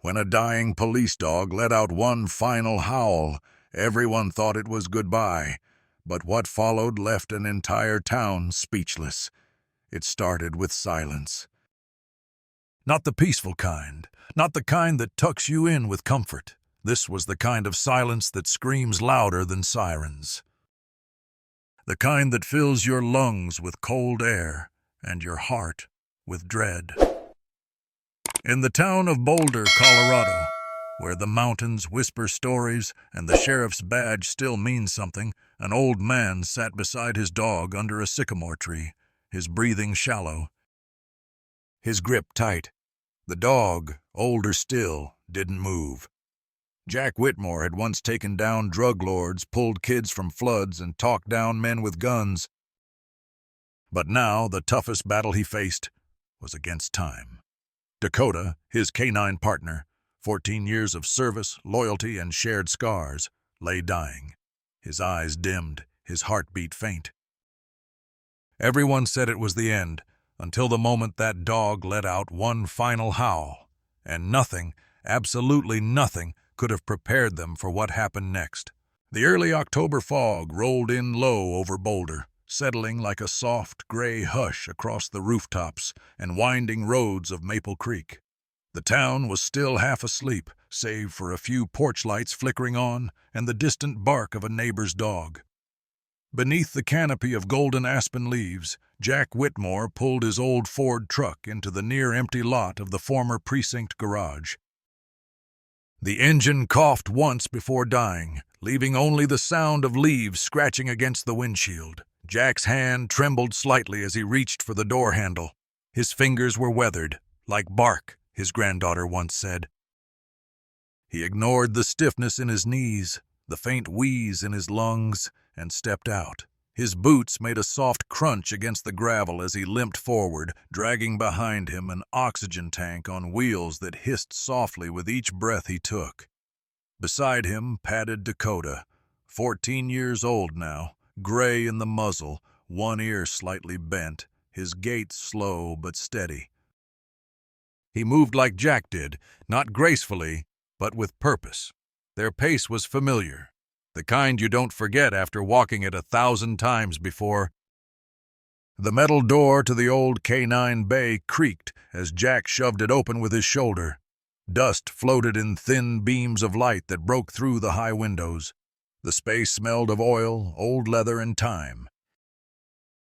When a dying police dog let out one final howl, everyone thought it was goodbye. But what followed left an entire town speechless. It started with silence. Not the peaceful kind, not the kind that tucks you in with comfort. This was the kind of silence that screams louder than sirens. The kind that fills your lungs with cold air and your heart with dread. In the town of Boulder, Colorado, where the mountains whisper stories and the sheriff's badge still means something, an old man sat beside his dog under a sycamore tree, his breathing shallow, his grip tight. The dog, older still, didn't move. Jack Whitmore had once taken down drug lords, pulled kids from floods, and talked down men with guns. But now the toughest battle he faced was against time. Dakota, his canine partner, 14 years of service, loyalty, and shared scars, lay dying. His eyes dimmed, his heartbeat faint. Everyone said it was the end, until the moment that dog let out one final howl, and nothing, absolutely nothing, could have prepared them for what happened next. The early October fog rolled in low over Boulder, settling like a soft gray hush across the rooftops and winding roads of Maple Creek. The town was still half asleep, save for a few porch lights flickering on and the distant bark of a neighbor's dog. Beneath the canopy of golden aspen leaves, Jack Whitmore pulled his old Ford truck into the near-empty lot of the former precinct garage. The engine coughed once before dying, leaving only the sound of leaves scratching against the windshield. Jack's hand trembled slightly as he reached for the door handle. His fingers were weathered, like bark, his granddaughter once said. He ignored the stiffness in his knees, the faint wheeze in his lungs, and stepped out. His boots made a soft crunch against the gravel as he limped forward, dragging behind him an oxygen tank on wheels that hissed softly with each breath he took. Beside him padded Dakota, 14 years old now, gray in the muzzle, one ear slightly bent, his gait slow but steady. He moved like Jack did, not gracefully, but with purpose. Their pace was familiar, the kind you don't forget after walking it 1,000 times before. The metal door to the old K9 bay creaked as Jack shoved it open with his shoulder. Dust floated in thin beams of light that broke through the high windows. The space smelled of oil, old leather, and time.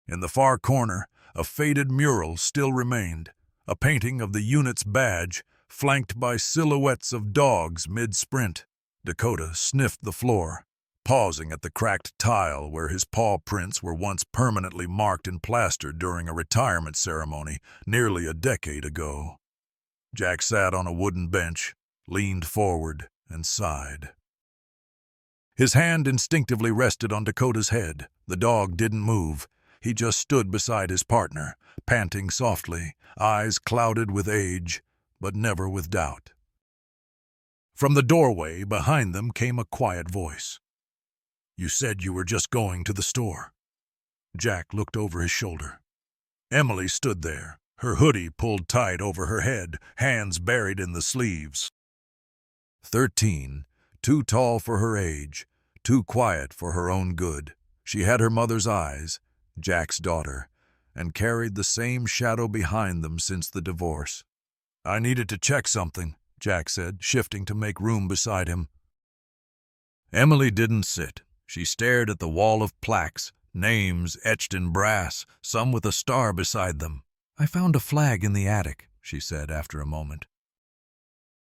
In the far corner, a faded mural still remained, a painting of the unit's badge, flanked by silhouettes of dogs mid-sprint. Dakota sniffed the floor, pausing at the cracked tile where his paw prints were once permanently marked in plaster during a retirement ceremony nearly a decade ago. Jack sat on a wooden bench, leaned forward, and sighed. His hand instinctively rested on Dakota's head. The dog didn't move. He just stood beside his partner, panting softly, eyes clouded with age, but never with doubt. From the doorway behind them came a quiet voice. "You said you were just going to the store." Jack looked over his shoulder. Emily stood there, her hoodie pulled tight over her head, hands buried in the sleeves. 13, too tall for her age, too quiet for her own good. She had her mother's eyes, Jack's daughter, and carried the same shadow behind them since the divorce. "I needed to check something," Jack said, shifting to make room beside him. Emily didn't sit. She stared at the wall of plaques, names etched in brass, some with a star beside them. "I found a flag in the attic," she said after a moment.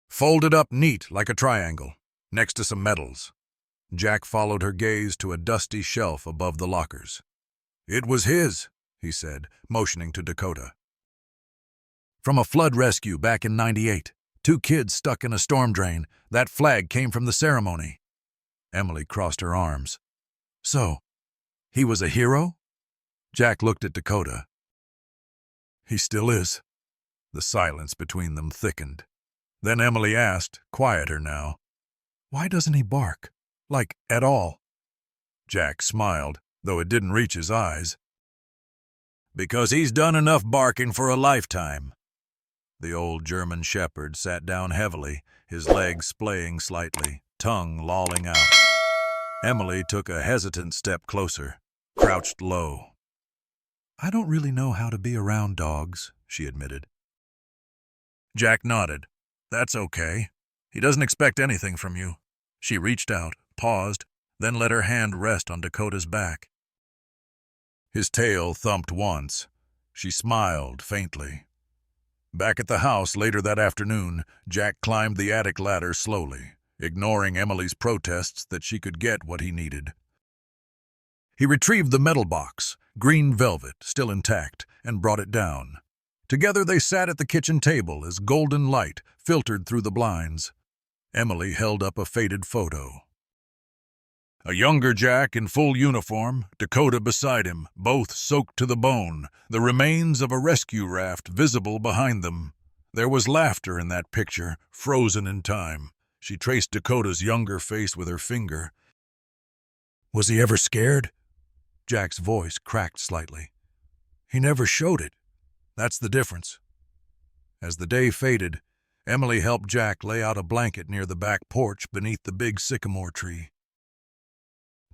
"Folded up neat like a triangle, next to some medals." Jack followed her gaze to a dusty shelf above the lockers. "It was his," he said, motioning to Dakota. "From a flood rescue back in '98. 2 kids stuck in a storm drain. That flag came from the ceremony." Emily crossed her arms. "So, he was a hero?" Jack looked at Dakota. "He still is." The silence between them thickened. Then Emily asked, quieter now, "Why doesn't he bark? Like, at all?" Jack smiled, though it didn't reach his eyes. "Because he's done enough barking for a lifetime." The old German shepherd sat down heavily, his legs splaying slightly, tongue lolling out. Emily took a hesitant step closer, crouched low. "I don't really know how to be around dogs," she admitted. Jack nodded. "That's okay. He doesn't expect anything from you." She reached out, paused, then let her hand rest on Dakota's back. His tail thumped once. She smiled faintly. Back at the house later that afternoon, Jack climbed the attic ladder slowly, ignoring Emily's protests that she could get what he needed. He retrieved the metal box, green velvet, still intact, and brought it down. Together they sat at the kitchen table as golden light filtered through the blinds. Emily held up a faded photo. A younger Jack in full uniform, Dakota beside him, both soaked to the bone, the remains of a rescue raft visible behind them. There was laughter in that picture, frozen in time. She traced Dakota's younger face with her finger. "Was he ever scared?" Jack's voice cracked slightly. "He never showed it. That's the difference." As the day faded, Emily helped Jack lay out a blanket near the back porch beneath the big sycamore tree.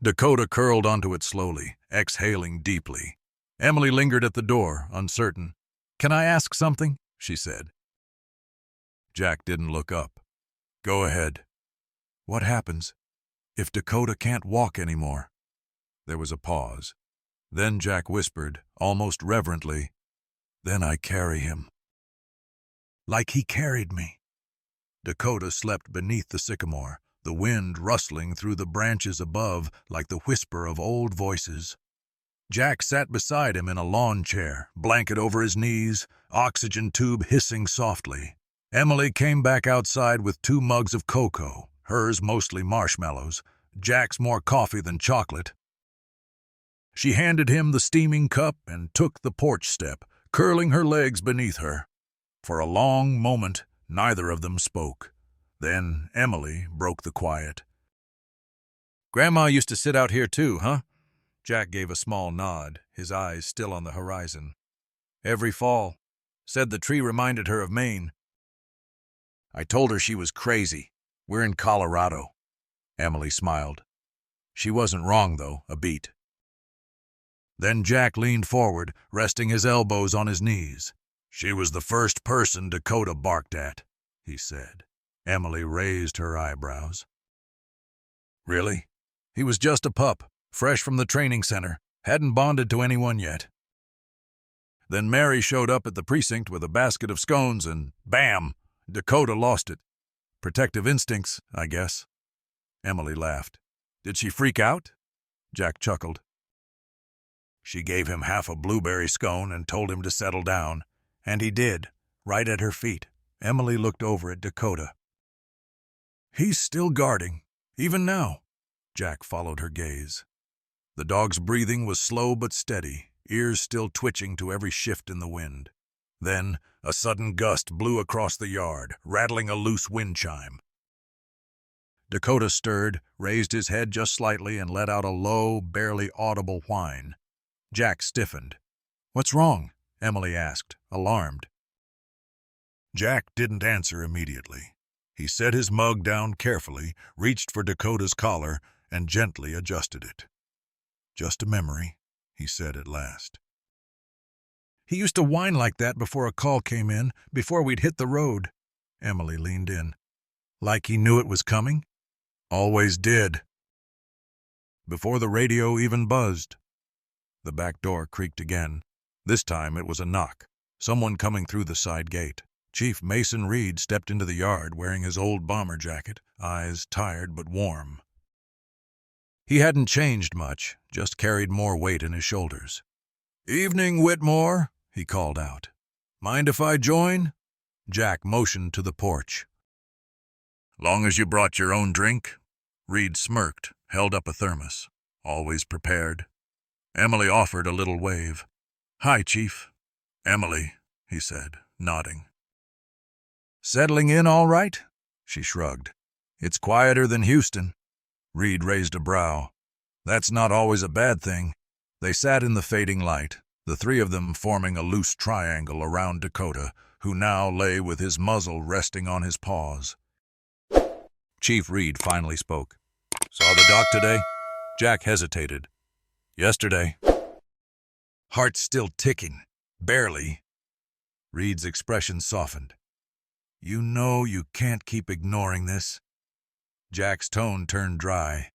Dakota curled onto it slowly, exhaling deeply. Emily lingered at the door, uncertain. "Can I ask something?" she said. Jack didn't look up. "Go ahead." "What happens if Dakota can't walk anymore?" There was a pause. Then Jack whispered, almost reverently, "Then I carry him." "Like he carried me." Dakota slept beneath the sycamore, the wind rustling through the branches above like the whisper of old voices. Jack sat beside him in a lawn chair, blanket over his knees, oxygen tube hissing softly. Emily came back outside with 2 mugs of cocoa, hers mostly marshmallows, Jack's more coffee than chocolate. She handed him the steaming cup and took the porch step, curling her legs beneath her. For a long moment, neither of them spoke. Then Emily broke the quiet. "Grandma used to sit out here too, huh?" Jack gave a small nod, his eyes still on the horizon. "Every fall. Said the tree reminded her of Maine." "I told her she was crazy. We're in Colorado." Emily smiled. She wasn't wrong, though, a beat. Then Jack leaned forward, resting his elbows on his knees. "She was the first person Dakota barked at," he said. Emily raised her eyebrows. "Really? He was just a pup, fresh from the training center, hadn't bonded to anyone yet. Then Mary showed up at the precinct with a basket of scones and, bam, Dakota lost it. Protective instincts, I guess." Emily laughed. "Did she freak out?" Jack chuckled. "She gave him half a blueberry scone and told him to settle down. And he did, right at her feet." Emily looked over at Dakota. "He's still guarding, even now." Jack followed her gaze. The dog's breathing was slow but steady, ears still twitching to every shift in the wind. Then a sudden gust blew across the yard, rattling a loose wind chime. Dakota stirred, raised his head just slightly, and let out a low, barely audible whine. Jack stiffened. "What's wrong?" Emily asked, alarmed. Jack didn't answer immediately. He set his mug down carefully, reached for Dakota's collar, and gently adjusted it. "Just a memory," he said at last. "He used to whine like that before a call came in, before we'd hit the road." Emily leaned in. "Like he knew it was coming?" "Always did." "Before the radio even buzzed." The back door creaked again. This time it was a knock, someone coming through the side gate. Chief Mason Reed stepped into the yard wearing his old bomber jacket, eyes tired but warm. He hadn't changed much, just carried more weight in his shoulders. "Evening, Whitmore," he called out. "Mind if I join?" Jack motioned to the porch. "Long as you brought your own drink?" Reed smirked, held up a thermos. "Always prepared." Emily offered a little wave. "Hi, Chief." "Emily," he said, nodding. "Settling in all right?" She shrugged. "It's quieter than Houston." Reed raised a brow. "That's not always a bad thing." They sat in the fading light, the 3 of them forming a loose triangle around Dakota, who now lay with his muzzle resting on his paws. Chief Reed finally spoke. "Saw the doc today?" Jack hesitated. "Yesterday." Heart still ticking. Barely. Reed's expression softened. "You know you can't keep ignoring this." Jack's tone turned dry.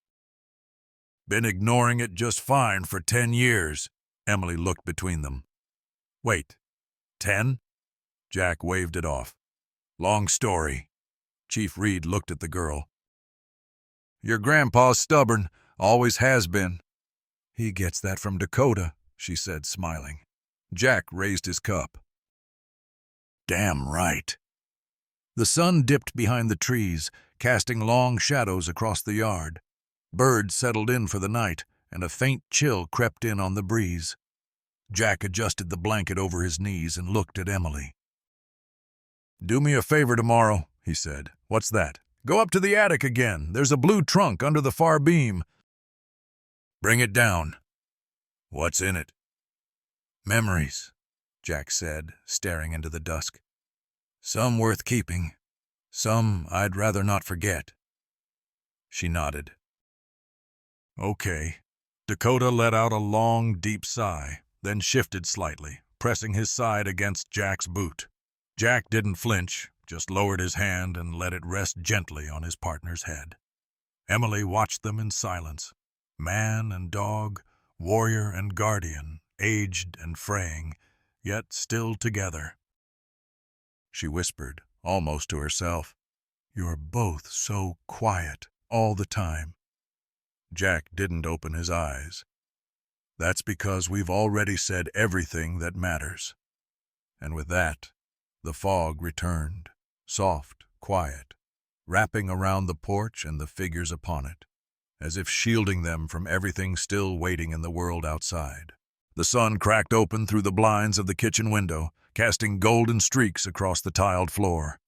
"Been ignoring it just fine for 10 years. Emily looked between them. "Wait, 10? Jack waved it off. "Long story." Chief Reed looked at the girl. "Your grandpa's stubborn, always has been." "He gets that from Dakota," she said, smiling. Jack raised his cup. "Damn right." The sun dipped behind the trees, casting long shadows across the yard. Birds settled in for the night, and a faint chill crept in on the breeze. Jack adjusted the blanket over his knees and looked at Emily. "Do me a favor tomorrow," he said. "What's that?" "Go up to the attic again. There's a blue trunk under the far beam." "Bring it down." "What's in it?" "Memories," Jack said, staring into the dusk. "Some worth keeping. Some I'd rather not forget." She nodded. "Okay." Dakota let out a long, deep sigh, then shifted slightly, pressing his side against Jack's boot. Jack didn't flinch, just lowered his hand and let it rest gently on his partner's head. Emily watched them in silence. Man and dog, warrior and guardian, aged and fraying, yet still together. She whispered, almost to herself, "You're both so quiet all the time." Jack didn't open his eyes. "That's because we've already said everything that matters." And with that, the fog returned, soft, quiet, wrapping around the porch and the figures upon it, as if shielding them from everything still waiting in the world outside. The sun cracked open through the blinds of the kitchen window, casting golden streaks across the tiled floor.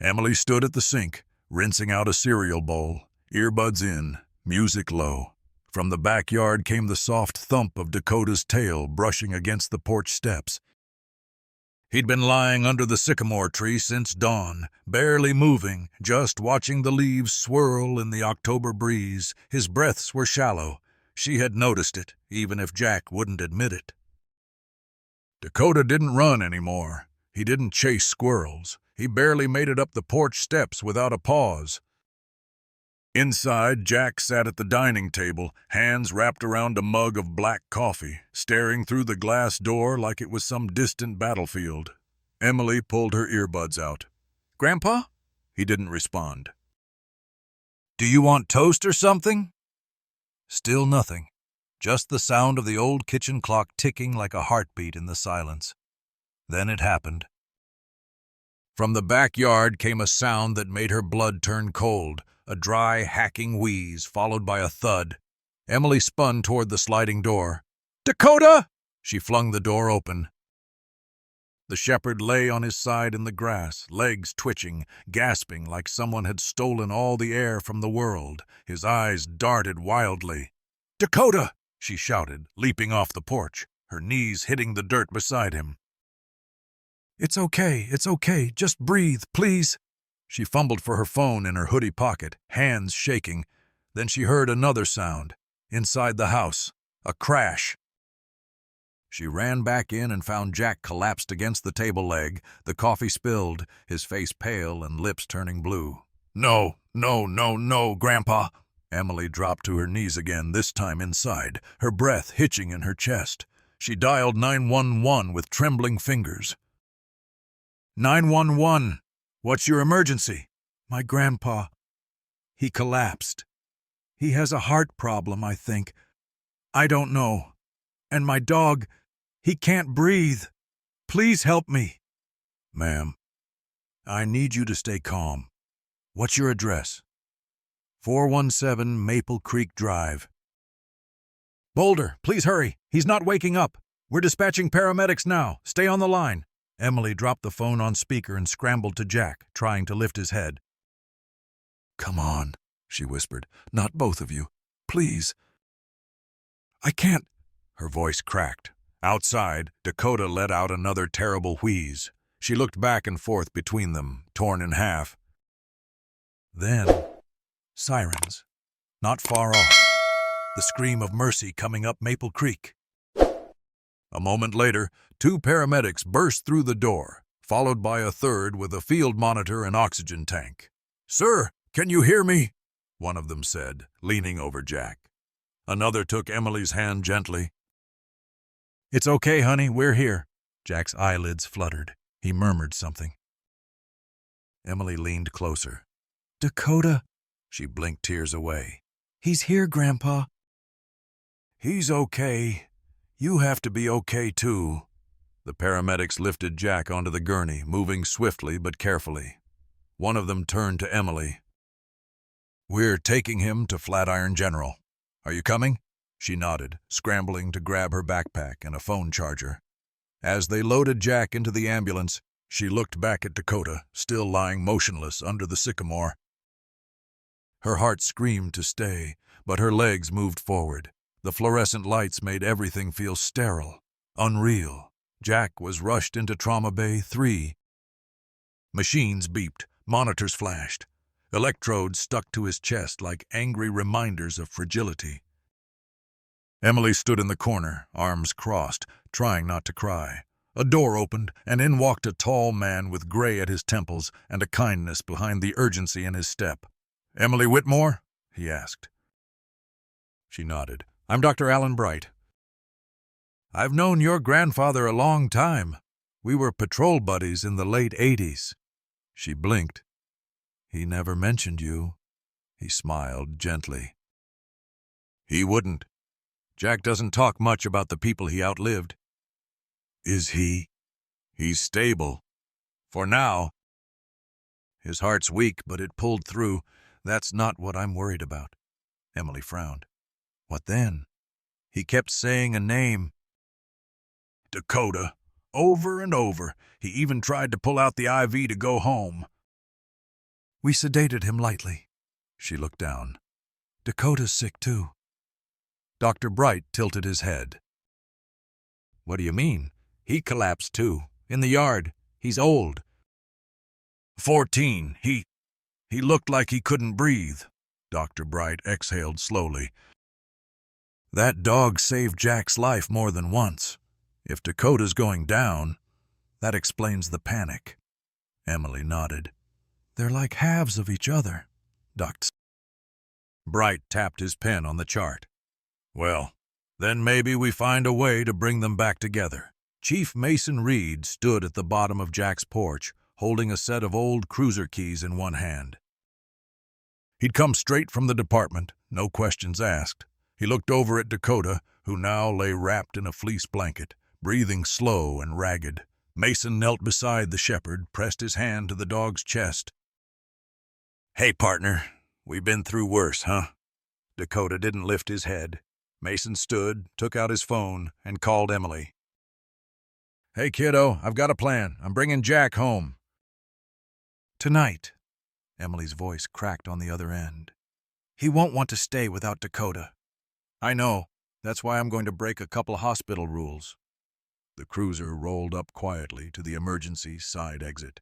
Emily stood at the sink, rinsing out a cereal bowl, earbuds in, music low. From the backyard came the soft thump of Dakota's tail brushing against the porch steps. He'd been lying under the sycamore tree since dawn, barely moving, just watching the leaves swirl in the October breeze. His breaths were shallow. She had noticed it, even if Jack wouldn't admit it. Dakota didn't run anymore. He didn't chase squirrels. He barely made it up the porch steps without a pause. Inside, Jack sat at the dining table, hands wrapped around a mug of black coffee, staring through the glass door like it was some distant battlefield. Emily pulled her earbuds out. "Grandpa?" He didn't respond. "Do you want toast or something?" Still nothing. Just the sound of the old kitchen clock ticking like a heartbeat in the silence. Then it happened. From the backyard came a sound that made her blood turn cold. A dry, hacking wheeze, followed by a thud. Emily spun toward the sliding door. "Dakota!" She flung the door open. The shepherd lay on his side in the grass, legs twitching, gasping like someone had stolen all the air from the world. His eyes darted wildly. "Dakota!" she shouted, leaping off the porch, her knees hitting the dirt beside him. It's okay, just breathe, please." She fumbled for her phone in her hoodie pocket, hands shaking. Then she heard another sound. Inside the house. A crash. She ran back in and found Jack collapsed against the table leg, the coffee spilled, his face pale and lips turning blue. No, Grandpa." Emily dropped to her knees again, this time inside, her breath hitching in her chest. She dialed 911 with trembling fingers. 911. "What's your emergency?" "My grandpa. He collapsed. He has a heart problem, I think. I don't know. And my dog, he can't breathe. Please help me." "Ma'am, I need you to stay calm. What's your address?" 417 Maple Creek Drive. "Boulder, please hurry. He's not waking up. We're dispatching paramedics now. Stay on the line." Emily dropped the phone on speaker and scrambled to Jack, trying to lift his head. "Come on," she whispered. "Not both of you. Please." "I can't." Her voice cracked. Outside, Dakota let out another terrible wheeze. She looked back and forth between them, torn in half. Then, sirens, not far off, the scream of mercy coming up Maple Creek. A moment later, 2 paramedics burst through the door, followed by a third with a field monitor and oxygen tank. "Sir, can you hear me?" one of them said, leaning over Jack. Another took Emily's hand gently. "It's okay, honey, we're here." Jack's eyelids fluttered. He murmured something. Emily leaned closer. "Dakota," she blinked tears away. "He's here, Grandpa." "He's okay. You have to be okay, too." The paramedics lifted Jack onto the gurney, moving swiftly but carefully. One of them turned to Emily. "We're taking him to Flatiron General. Are you coming?" She nodded, scrambling to grab her backpack and a phone charger. As they loaded Jack into the ambulance, she looked back at Dakota, still lying motionless under the sycamore. Her heart screamed to stay, but her legs moved forward. The fluorescent lights made everything feel sterile, unreal. Jack was rushed into Trauma Bay 3. Machines beeped, monitors flashed. Electrodes stuck to his chest like angry reminders of fragility. Emily stood in the corner, arms crossed, trying not to cry. A door opened, and in walked a tall man with gray at his temples and a kindness behind the urgency in his step. "Emily Whitmore?" he asked. She nodded. "I'm Dr. Alan Bright." "I've known your grandfather a long time. We were patrol buddies in the late 80s. She blinked. "He never mentioned you." He smiled gently. "He wouldn't. Jack doesn't talk much about the people he outlived." "Is he?" "He's stable. For now. His heart's weak, but it pulled through. That's not what I'm worried about." Emily frowned. "What then?" "He kept saying a name. Dakota. Over and over. He even tried to pull out the IV to go home." "We sedated him lightly." She looked down. "Dakota's sick, too." Dr. Bright tilted his head. "What do you mean? He collapsed, too. In the yard. He's old." 14. He looked like he couldn't breathe." Dr. Bright exhaled slowly. "That dog saved Jack's life more than once. If Dakota's going down, that explains the panic." Emily nodded. "They're like halves of each other," Dr. Bright tapped his pen on the chart. "Well, then maybe we find a way to bring them back together." Chief Mason Reed stood at the bottom of Jack's porch, holding a set of old cruiser keys in one hand. He'd come straight from the department, no questions asked. He looked over at Dakota, who now lay wrapped in a fleece blanket, breathing slow and ragged. Mason knelt beside the shepherd, pressed his hand to the dog's chest. "Hey, partner, we've been through worse, huh?" Dakota didn't lift his head. Mason stood, took out his phone, and called Emily. "Hey, kiddo, I've got a plan. I'm bringing Jack home." "Tonight." Emily's voice cracked on the other end. "He won't want to stay without Dakota." "I know. That's why I'm going to break a couple hospital rules." The cruiser rolled up quietly to the emergency side exit.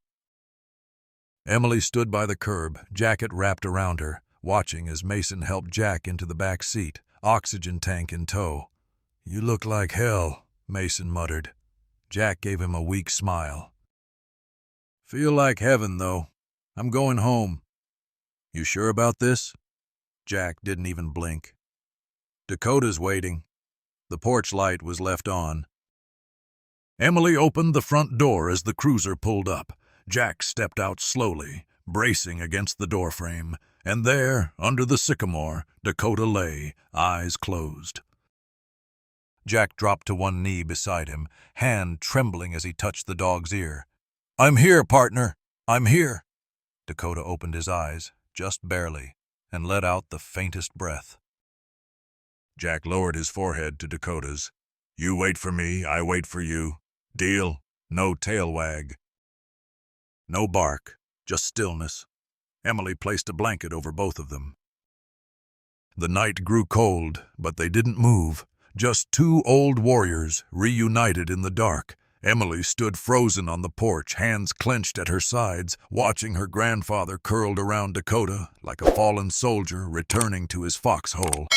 Emily stood by the curb, jacket wrapped around her, watching as Mason helped Jack into the back seat, oxygen tank in tow. "You look like hell," Mason muttered. Jack gave him a weak smile. "Feel like heaven, though. I'm going home." "You sure about this?" Jack didn't even blink. "Dakota's waiting." The porch light was left on. Emily opened the front door as the cruiser pulled up. Jack stepped out slowly, bracing against the doorframe, and there, under the sycamore, Dakota lay, eyes closed. Jack dropped to one knee beside him, hand trembling as he touched the dog's ear. "I'm here, partner. I'm here." Dakota opened his eyes, just barely, and let out the faintest breath. Jack lowered his forehead to Dakota's. "You wait for me, I wait for you. Deal? No tail wag." No bark, just stillness. Emily placed a blanket over both of them. The night grew cold, but they didn't move. Just 2 old warriors, reunited in the dark, Emily stood frozen on the porch, hands clenched at her sides, watching her grandfather curled around Dakota like a fallen soldier returning to his foxhole.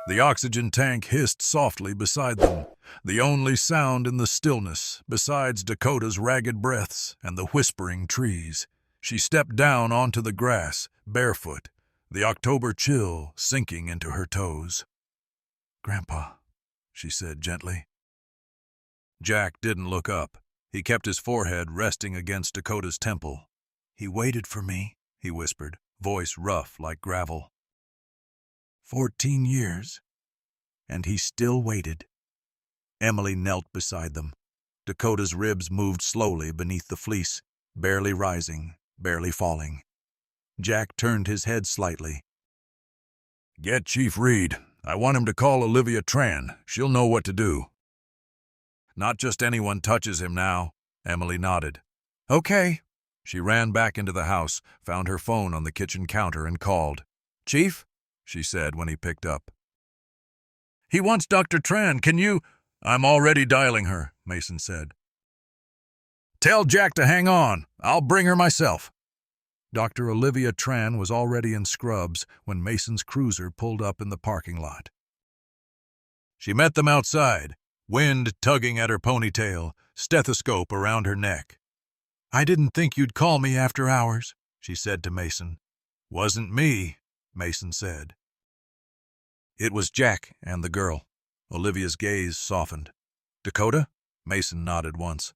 The oxygen tank hissed softly beside them, the only sound in the stillness besides Dakota's ragged breaths and the whispering trees. She stepped down onto the grass, barefoot, the October chill sinking into her toes. "Grandpa," she said gently. Jack didn't look up. He kept his forehead resting against Dakota's temple. "He waited for me," he whispered, voice rough like gravel. 14 years, and he still waited. Emily knelt beside them. Dakota's ribs moved slowly beneath the fleece, barely rising, barely falling. Jack turned his head slightly. "Get Chief Reed. I want him to call Olivia Tran. She'll know what to do." "Not just anyone touches him now," Emily nodded. "Okay." She ran back into the house, found her phone on the kitchen counter, and called. "Chief?" she said when he picked up. "He wants Dr. Tran. Can you—" "I'm already dialing her," Mason said. "Tell Jack to hang on. I'll bring her myself." Dr. Olivia Tran was already in scrubs when Mason's cruiser pulled up in the parking lot. She met them outside, wind tugging at her ponytail, stethoscope around her neck. "I didn't think you'd call me after hours," she said to Mason. "Wasn't me," Mason said. It was Jack and the girl. Olivia's gaze softened. "Dakota?" Mason nodded once.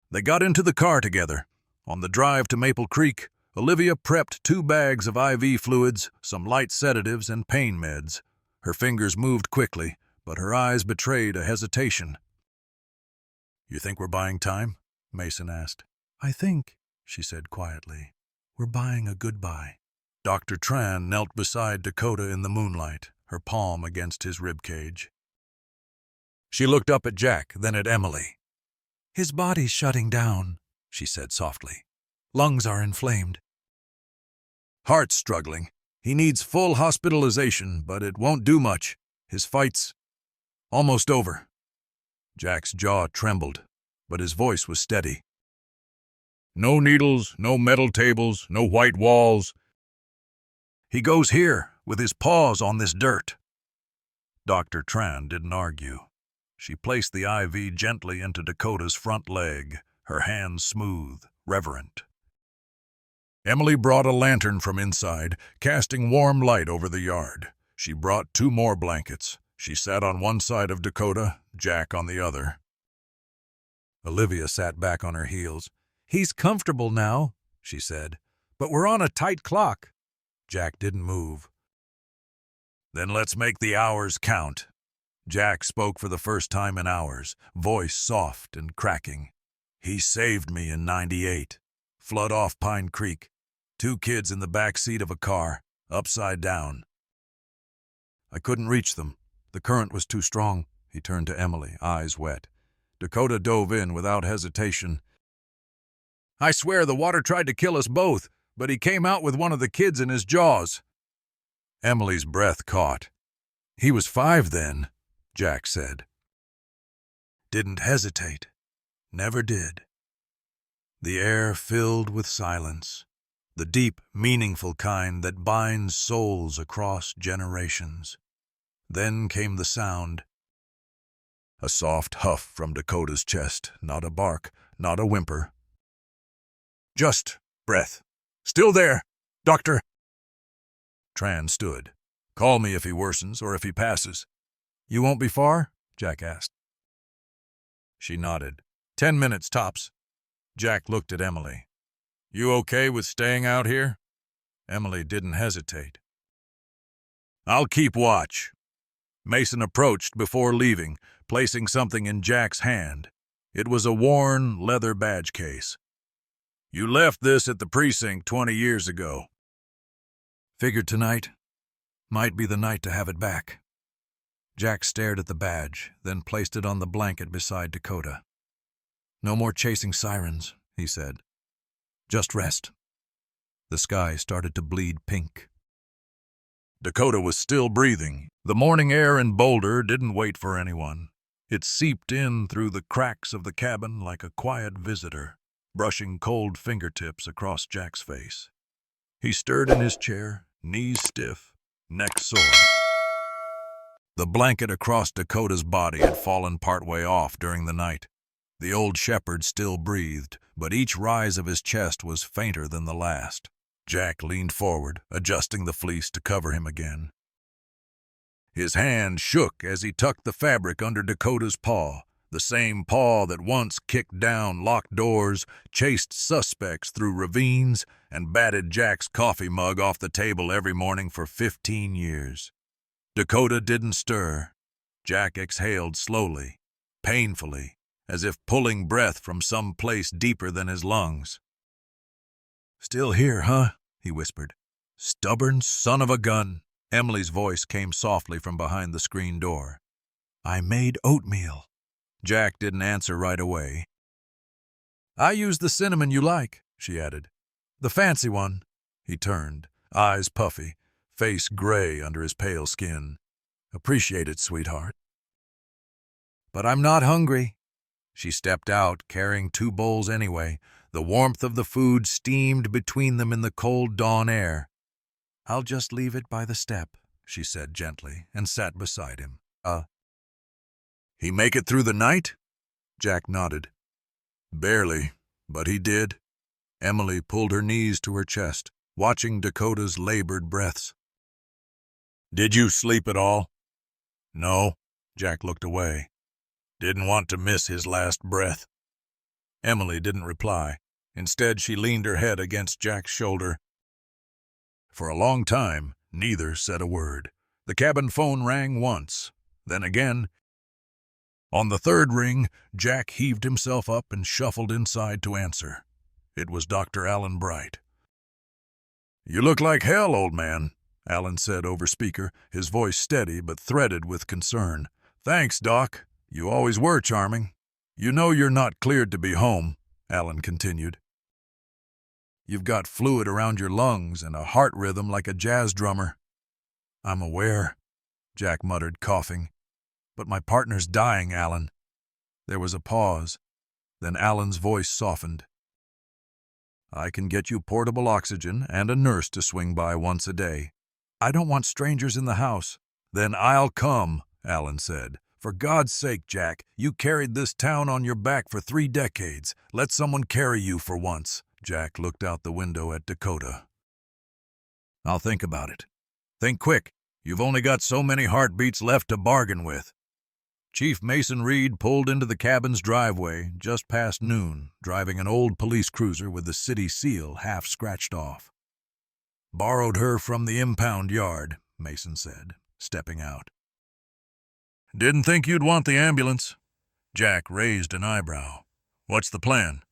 They got into the car together. On the drive to Maple Creek, Olivia prepped 2 bags of IV fluids, some light sedatives, and pain meds. Her fingers moved quickly, but her eyes betrayed a hesitation. "You think we're buying time?" Mason asked. "I think," she said quietly, "we're buying a goodbye." Dr. Tran knelt beside Dakota in the moonlight, her palm against his ribcage. She looked up at Jack, then at Emily. "His body's shutting down," she said softly. "Lungs are inflamed. Heart's struggling. He needs full hospitalization, but it won't do much. His fight's almost over." Jack's jaw trembled, but his voice was steady. "No needles, no metal tables, no white walls. He goes here, with his paws on this dirt." Dr. Tran didn't argue. She placed the IV gently into Dakota's front leg, her hands smooth, reverent. Emily brought a lantern from inside, casting warm light over the yard. She brought 2 more blankets. She sat on one side of Dakota, Jack on the other. Olivia sat back on her heels. "He's comfortable now," she said, "but we're on a tight clock." Jack didn't move. "Then let's make the hours count." Jack spoke for the first time in hours, voice soft and cracking. "He saved me in '98. Flood off Pine Creek. 2 kids in the back seat of a car, upside down. I couldn't reach them. The current was too strong." He turned to Emily, eyes wet. Dakota dove in without hesitation. "I swear the water tried to kill us both, but he came out with one of the kids in his jaws." Emily's breath caught. "He was 5 then," Jack said. Didn't hesitate. Never did. The air filled with silence, the deep, meaningful kind that binds souls across generations. Then came the sound. A soft huff from Dakota's chest, not a bark, not a whimper. Just breath. "Still there, Doctor." Tran stood. "Call me if he worsens or if he passes." "You won't be far?" Jack asked. She nodded. 10 minutes tops." Jack looked at Emily. "You okay with staying out here?" Emily didn't hesitate. "I'll keep watch." Mason approached before leaving, placing something in Jack's hand. It was a worn leather badge case. "You left this at the precinct 20 years ago." "Figured tonight might be the night to have it back." Jack stared at the badge, then placed it on the blanket beside Dakota. "No more chasing sirens," he said. "Just rest." The sky started to bleed pink. Dakota was still breathing. The morning air in Boulder didn't wait for anyone. It seeped in through the cracks of the cabin like a quiet visitor, brushing cold fingertips across Jack's face. He stirred in his chair, knees stiff, neck sore. The blanket across Dakota's body had fallen partway off during the night. The old shepherd still breathed, but each rise of his chest was fainter than the last. Jack leaned forward, adjusting the fleece to cover him again. His hand shook as he tucked the fabric under Dakota's paw, the same paw that once kicked down locked doors, chased suspects through ravines, and batted Jack's coffee mug off the table every morning for 15 years. Dakota didn't stir. Jack exhaled slowly, painfully, as if pulling breath from some place deeper than his lungs. "Still here, huh?" he whispered. "Stubborn son of a gun." Emily's voice came softly from behind the screen door. "I made oatmeal." Jack didn't answer right away. "I used the cinnamon you like," she added. "The fancy one." He turned, eyes puffy, face gray under his pale skin. "Appreciate it, sweetheart." "But I'm not hungry." She stepped out, carrying 2 bowls anyway. The warmth of the food steamed between them in the cold dawn air. "I'll just leave it by the step," she said gently, and sat beside him. He make it through the night?" Jack nodded. "Barely, but he did." Emily pulled her knees to her chest, watching Dakota's labored breaths. "Did you sleep at all?" "No." Jack looked away. "Didn't want to miss his last breath." Emily didn't reply. Instead, she leaned her head against Jack's shoulder. For a long time, neither said a word. The cabin phone rang once, then again. On the 3rd ring, Jack heaved himself up and shuffled inside to answer. It was Dr. Alan Bright. "You look like hell, old man," Alan said over speaker, his voice steady but threaded with concern. "Thanks, Doc. You always were charming." "You know you're not cleared to be home," Alan continued. "You've got fluid around your lungs and a heart rhythm like a jazz drummer." "I'm aware," Jack muttered, coughing. "But my partner's dying, Alan." There was a pause. Then Alan's voice softened. "I can get you portable oxygen and a nurse to swing by once a day. I don't want strangers in the house." "Then I'll come," Alan said. "For God's sake, Jack, you carried this town on your back for 3 decades. Let someone carry you for once." Jack looked out the window at Dakota. "I'll think about it. Think quick. You've only got so many heartbeats left to bargain with." Chief Mason Reed pulled into the cabin's driveway just past noon, driving an old police cruiser with the city seal half scratched off. "Borrowed her from the impound yard," Mason said, stepping out. "Didn't think you'd want the ambulance." Jack raised an eyebrow. "What's the plan?"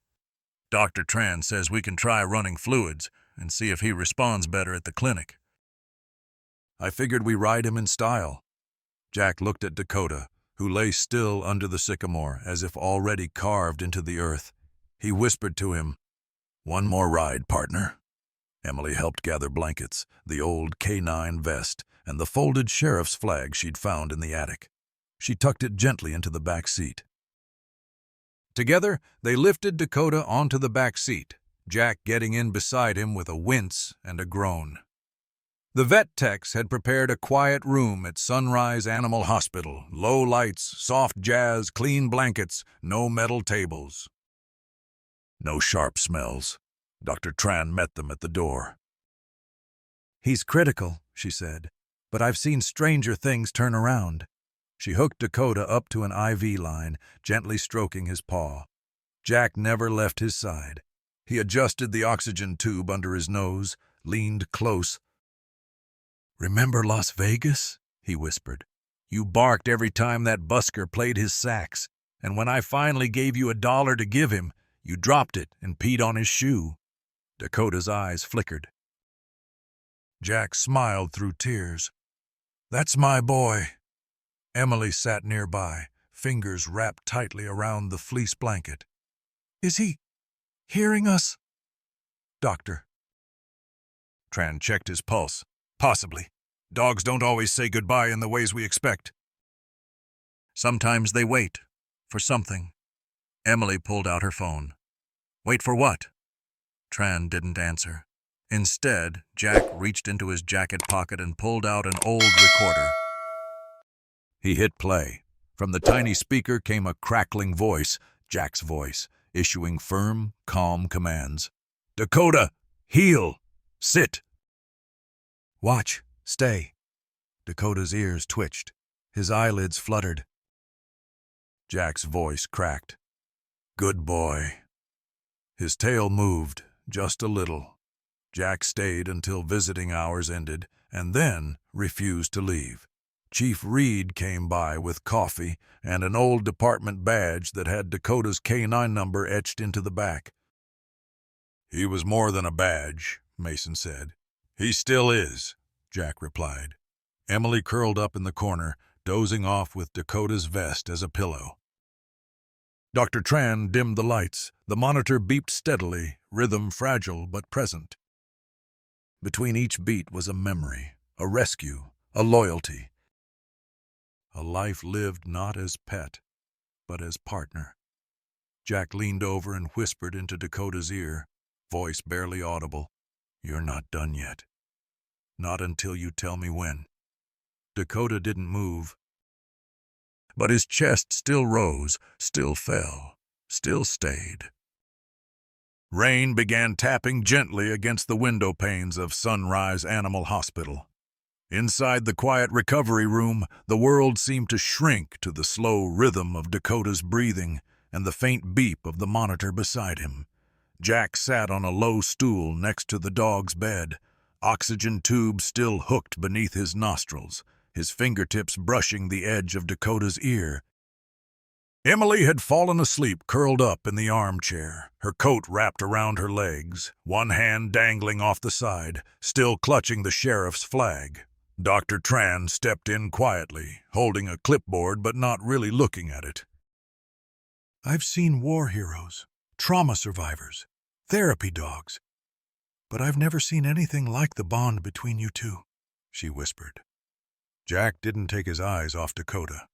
"Dr. Tran says we can try running fluids and see if he responds better at the clinic." "I figured we ride him in style." Jack looked at Dakota, who lay still under the sycamore as if already carved into the earth. He whispered to him, "One more ride, partner." Emily helped gather blankets, the old K9 vest, and the folded sheriff's flag she'd found in the attic. She tucked it gently into the back seat. Together, they lifted Dakota onto the back seat, Jack getting in beside him with a wince and a groan. The vet techs had prepared a quiet room at Sunrise Animal Hospital. Low lights, soft jazz, clean blankets, no metal tables. No sharp smells. Dr. Tran met them at the door. "He's critical," she said, "but I've seen stranger things turn around." She hooked Dakota up to an IV line, gently stroking his paw. Jack never left his side. He adjusted the oxygen tube under his nose, leaned close. "Remember Las Vegas?" he whispered. "You barked every time that busker played his sax, and when I finally gave you $1 to give him, you dropped it and peed on his shoe." Dakota's eyes flickered. Jack smiled through tears. "That's my boy." Emily sat nearby, fingers wrapped tightly around the fleece blanket. "Is he hearing us?" "Doctor." Tran checked his pulse. "Possibly. Dogs don't always say goodbye in the ways we expect." Sometimes they wait for something. Emily pulled out her phone. Wait for what? Tran didn't answer. Instead, Jack reached into his jacket pocket and pulled out an old recorder. He hit play. From the tiny speaker came a crackling voice, Jack's voice, issuing firm, calm commands. Dakota, heel, sit. Watch, stay. Dakota's ears twitched. His eyelids fluttered. Jack's voice cracked. Good boy. His tail moved, just a little. Jack stayed until visiting hours ended, and then refused to leave. Chief Reed came by with coffee and an old department badge that had Dakota's K-9 number etched into the back. He was more than a badge, Mason said. He still is, Jack replied. Emily curled up in the corner, dozing off with Dakota's vest as a pillow. Dr. Tran dimmed the lights. The monitor beeped steadily, rhythm fragile but present. Between each beat was a memory, a rescue, a loyalty. A life lived not as pet, but as partner. Jack leaned over and whispered into Dakota's ear, voice barely audible. You're not done yet. Not until you tell me when. Dakota didn't move. But his chest still rose, still fell, still stayed. Rain began tapping gently against the window panes of Sunrise Animal Hospital. Inside the quiet recovery room, the world seemed to shrink to the slow rhythm of Dakota's breathing and the faint beep of the monitor beside him. Jack sat on a low stool next to the dog's bed, oxygen tube still hooked beneath his nostrils, his fingertips brushing the edge of Dakota's ear. Emily had fallen asleep curled up in the armchair, her coat wrapped around her legs, one hand dangling off the side, still clutching the sheriff's flag. Dr. Tran stepped in quietly, holding a clipboard but not really looking at it. I've seen war heroes, trauma survivors, therapy dogs, but I've never seen anything like the bond between you two, she whispered. Jack didn't take his eyes off Dakota.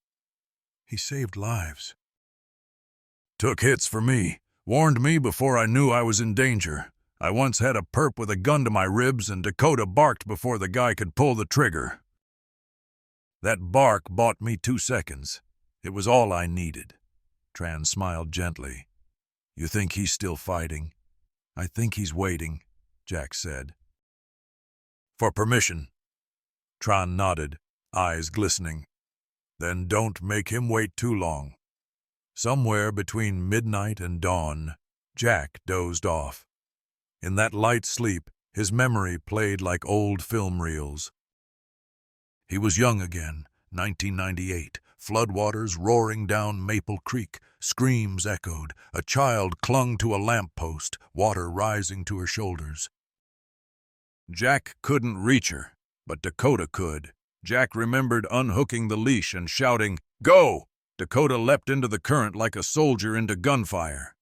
He saved lives. Took hits for me, warned me before I knew I was in danger. I once had a perp with a gun to my ribs and Dakota barked before the guy could pull the trigger. That bark bought me 2 seconds. It was all I needed. Tran smiled gently. You think he's still fighting? I think he's waiting, Jack said. For permission. Tran nodded, eyes glistening. Then don't make him wait too long. Somewhere between midnight and dawn, Jack dozed off. In that light sleep, his memory played like old film reels. He was young again, 1998, floodwaters roaring down Maple Creek, screams echoed, a child clung to a lamppost, water rising to her shoulders. Jack couldn't reach her, but Dakota could. Jack remembered unhooking the leash and shouting, "Go!" Dakota leapt into the current like a soldier into gunfire.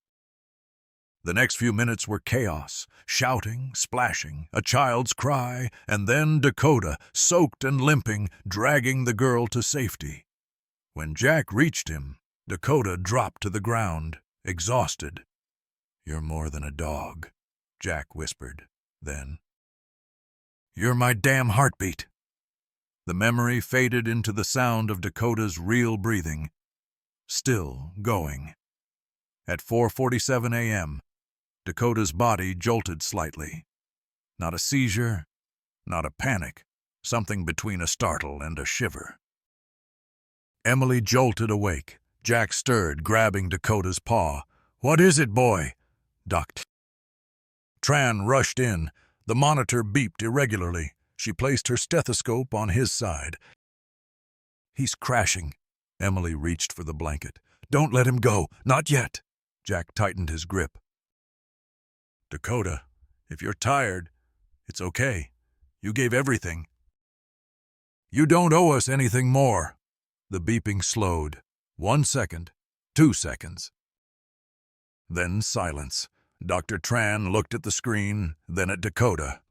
The next few minutes were chaos, shouting, splashing, a child's cry, and then Dakota, soaked and limping, dragging the girl to safety. When Jack reached him, Dakota dropped to the ground, exhausted. You're more than a dog, Jack whispered. Then, you're my damn heartbeat. The memory faded into the sound of Dakota's real breathing. Still going. At 4:47 a.m., Dakota's body jolted slightly. Not a seizure, not a panic, something between a startle and a shiver. Emily jolted awake. Jack stirred, grabbing Dakota's paw. What is it, boy? Ducked. Tran rushed in. The monitor beeped irregularly. She placed her stethoscope on his side. He's crashing. Emily reached for the blanket. Don't let him go. Not yet. Jack tightened his grip. Dakota, if you're tired, it's okay. You gave everything. You don't owe us anything more. The beeping slowed. 1 second, 2 seconds. Then silence. Dr. Tran looked at the screen, then at Dakota.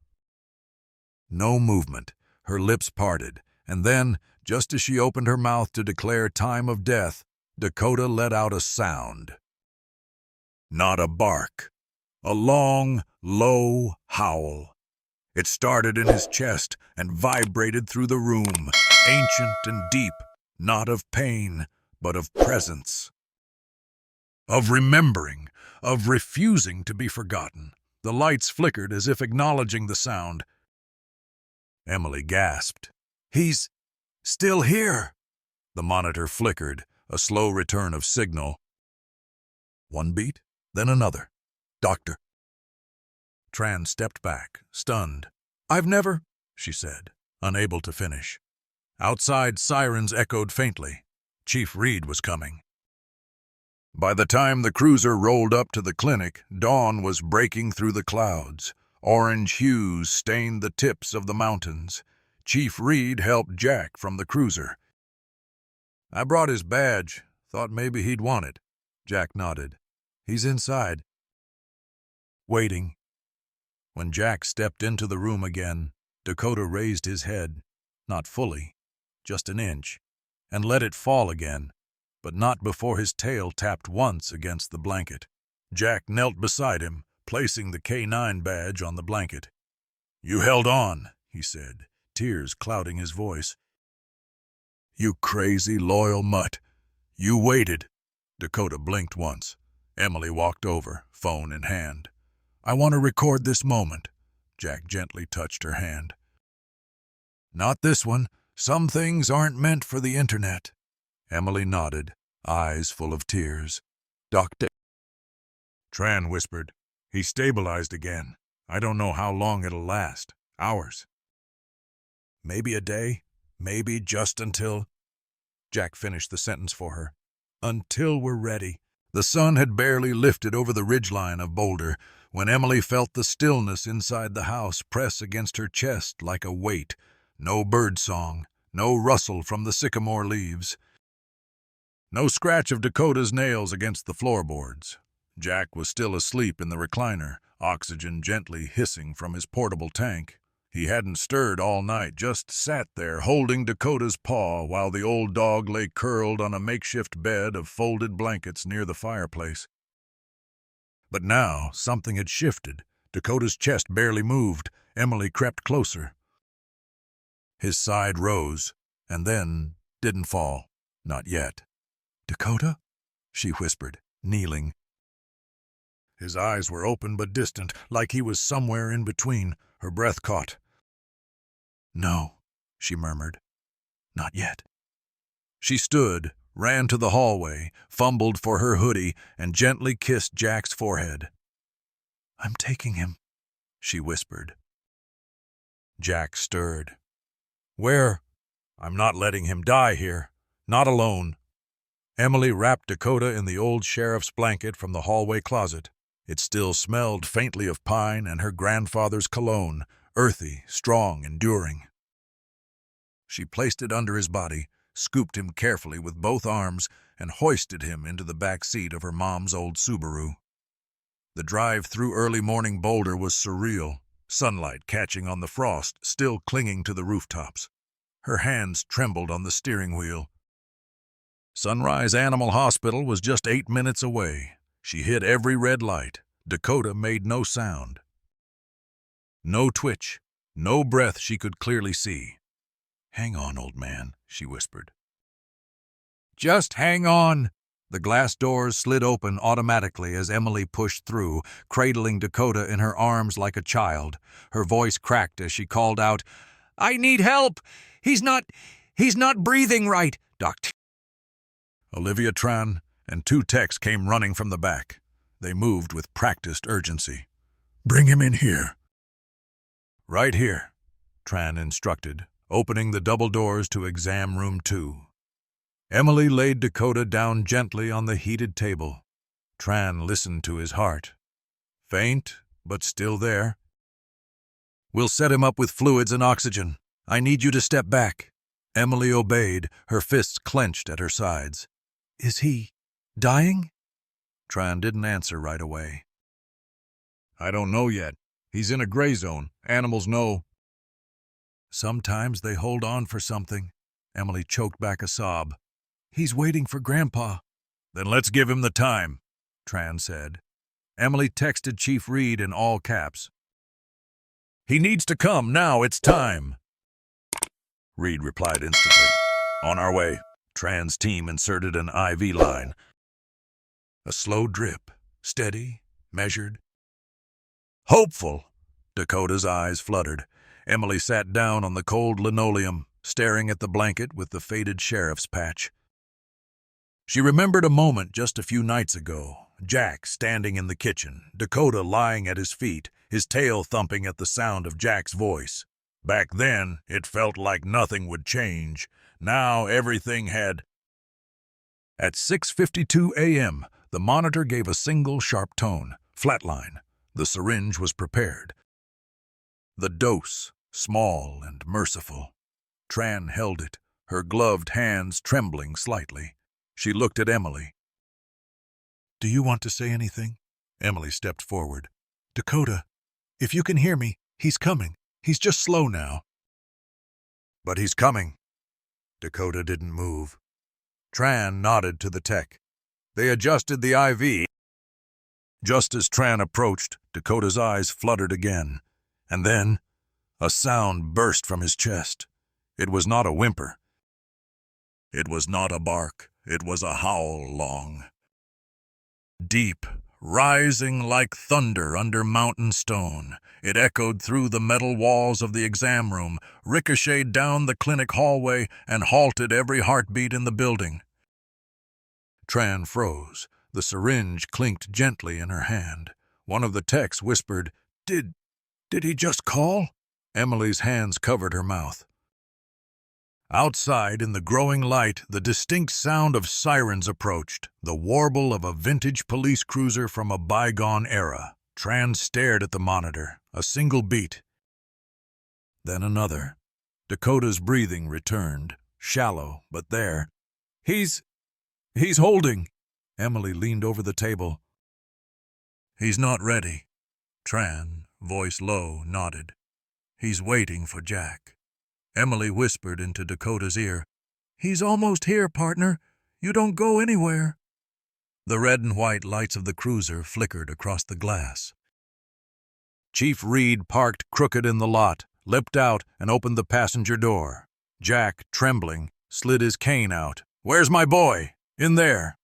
No movement. Her lips parted, and then Just as she opened her mouth to declare time of death, Dakota let out a sound. Not a bark. A long, low howl. It started in his chest and vibrated through the room, ancient and deep, not of pain, but of presence. Of remembering, of refusing to be forgotten. The lights flickered as if acknowledging the sound. Emily gasped. "He's still here!" The monitor flickered, a slow return of signal. One beat, then another. "Doctor." Tran stepped back, stunned. "I've never," she said, unable to finish. Outside, sirens echoed faintly. Chief Reed was coming. By the time the cruiser rolled up to the clinic, dawn was breaking through the clouds. Orange hues stained the tips of the mountains. Chief Reed helped Jack from the cruiser. "I brought his badge. Thought maybe he'd want it." Jack nodded. "He's inside." Waiting. When Jack stepped into the room again, Dakota raised his head, not fully, just an inch, and let it fall again, but not before his tail tapped once against the blanket. Jack knelt beside him, placing the K9 badge on the blanket. "You held on," he said, tears clouding his voice. "You crazy, loyal mutt. You waited." Dakota blinked once. Emily walked over, phone in hand. "I want to record this moment." Jack gently touched her hand. "Not this one. Some things aren't meant for the internet." Emily nodded, eyes full of tears. "Doctor." Tran whispered. "He stabilized again. I don't know how long it'll last. Hours. Maybe a day. Maybe just until—" Jack finished the sentence for her. "Until we're ready." The sun had barely lifted over the ridgeline of Boulder when Emily felt the stillness inside the house press against her chest like a weight. No birdsong, no rustle from the sycamore leaves. No scratch of Dakota's nails against the floorboards. Jack was still asleep in the recliner, oxygen gently hissing from his portable tank. He hadn't stirred all night, just sat there holding Dakota's paw while the old dog lay curled on a makeshift bed of folded blankets near the fireplace. But now something had shifted. Dakota's chest barely moved. Emily crept closer. His side rose, and then didn't fall. Not yet. "Dakota?" she whispered, kneeling. His eyes were open but distant, like he was somewhere in between. Her breath caught. "No," she murmured. "Not yet." She stood, ran to the hallway, fumbled for her hoodie, and gently kissed Jack's forehead. "I'm taking him," she whispered. Jack stirred. "Where?" "I'm not letting him die here. Not alone." Emily wrapped Dakota in the old sheriff's blanket from the hallway closet. It still smelled faintly of pine and her grandfather's cologne, earthy, strong, enduring. She placed it under his body, scooped him carefully with both arms, and hoisted him into the back seat of her mom's old Subaru. The drive through early morning Boulder was surreal, sunlight catching on the frost, still clinging to the rooftops. Her hands trembled on the steering wheel. Sunrise Animal Hospital was just 8 minutes away. She hit every red light. Dakota made no sound. No twitch, no breath she could clearly see. "Hang on, old man," she whispered. "Just hang on." The glass doors slid open automatically as Emily pushed through, cradling Dakota in her arms like a child. Her voice cracked as she called out, "I need help! He's not breathing right, Doctor." Olivia Tran and 2 techs came running from the back. They moved with practiced urgency. "Bring him in here." "Right here," Tran instructed, opening the double doors to exam room 2. Emily laid Dakota down gently on the heated table. Tran listened to his heart. Faint, but still there. "We'll set him up with fluids and oxygen. I need you to step back." Emily obeyed, her fists clenched at her sides. "Is he dying?" Tran didn't answer right away. "I don't know yet. He's in a gray zone. Animals know." "Sometimes they hold on for something." Emily choked back a sob. "He's waiting for Grandpa." "Then let's give him the time," Tran said. Emily texted Chief Reed in all caps. "He needs to come now, it's time." Reed replied instantly. "On our way." Tran's team inserted an IV line. A slow drip, steady, measured. "Hopeful!" Dakota's eyes fluttered. Emily sat down on the cold linoleum, staring at the blanket with the faded sheriff's patch. She remembered a moment just a few nights ago, Jack standing in the kitchen, Dakota lying at his feet, his tail thumping at the sound of Jack's voice. Back then, it felt like nothing would change. Now everything had... At 6:52 a.m., the monitor gave a single sharp tone, flatline. The syringe was prepared. The dose, small and merciful. Tran held it, her gloved hands trembling slightly. She looked at Emily. "Do you want to say anything?" Emily stepped forward. "Dakota, if you can hear me, he's coming. He's just slow now." "But he's coming." Dakota didn't move. Tran nodded to the tech. They adjusted the IV. Just as Tran approached, Dakota's eyes fluttered again. And then, a sound burst from his chest. It was not a whimper. It was not a bark. It was a howl long. Deep, rising like thunder under mountain stone, it echoed through the metal walls of the exam room, ricocheted down the clinic hallway, and halted every heartbeat in the building. Tran froze. The syringe clinked gently in her hand. One of the techs whispered, Did he just call?" Emily's hands covered her mouth. Outside, in the growing light, the distinct sound of sirens approached, the warble of a vintage police cruiser from a bygone era. Tran stared at the monitor, a single beat. Then another. Dakota's breathing returned, shallow, but there. He's holding." Emily leaned over the table. "He's not ready." Tran, voice low, nodded. "He's waiting for Jack." Emily whispered into Dakota's ear, "He's almost here, partner. You don't go anywhere." The red and white lights of the cruiser flickered across the glass. Chief Reed parked crooked in the lot, leapt out, and opened the passenger door. Jack, trembling, slid his cane out. "Where's my boy?" "In there."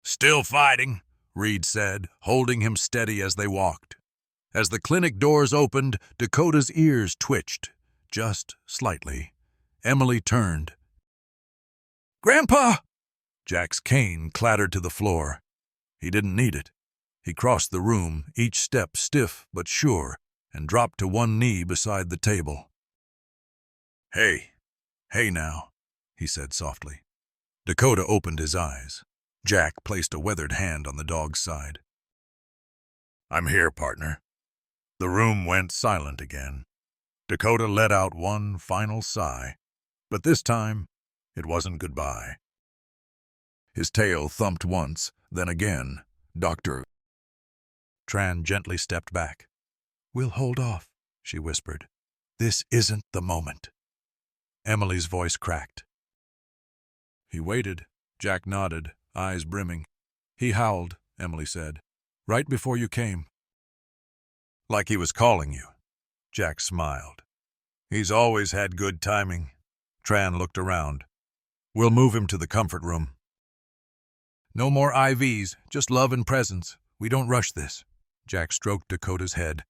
"Still fighting," Reed said, holding him steady as they walked. As the clinic doors opened, Dakota's ears twitched, just slightly. Emily turned. "Grandpa!" Jack's cane clattered to the floor. He didn't need it. He crossed the room, each step stiff but sure, and dropped to one knee beside the table. Hey now," he said softly. Dakota opened his eyes. Jack placed a weathered hand on the dog's side. "I'm here, partner." The room went silent again. Dakota let out one final sigh, but this time it wasn't goodbye. His tail thumped once, then again. "Doctor." Tran gently stepped back. "We'll hold off," she whispered. "This isn't the moment." Emily's voice cracked. "He waited." Jack nodded, eyes brimming. "He howled," Emily said, "right before you came." "Like he was calling you." Jack smiled. "He's always had good timing." Tran looked around. "We'll move him to the comfort room." "No more IVs, just love and presence. We don't rush this." Jack stroked Dakota's head.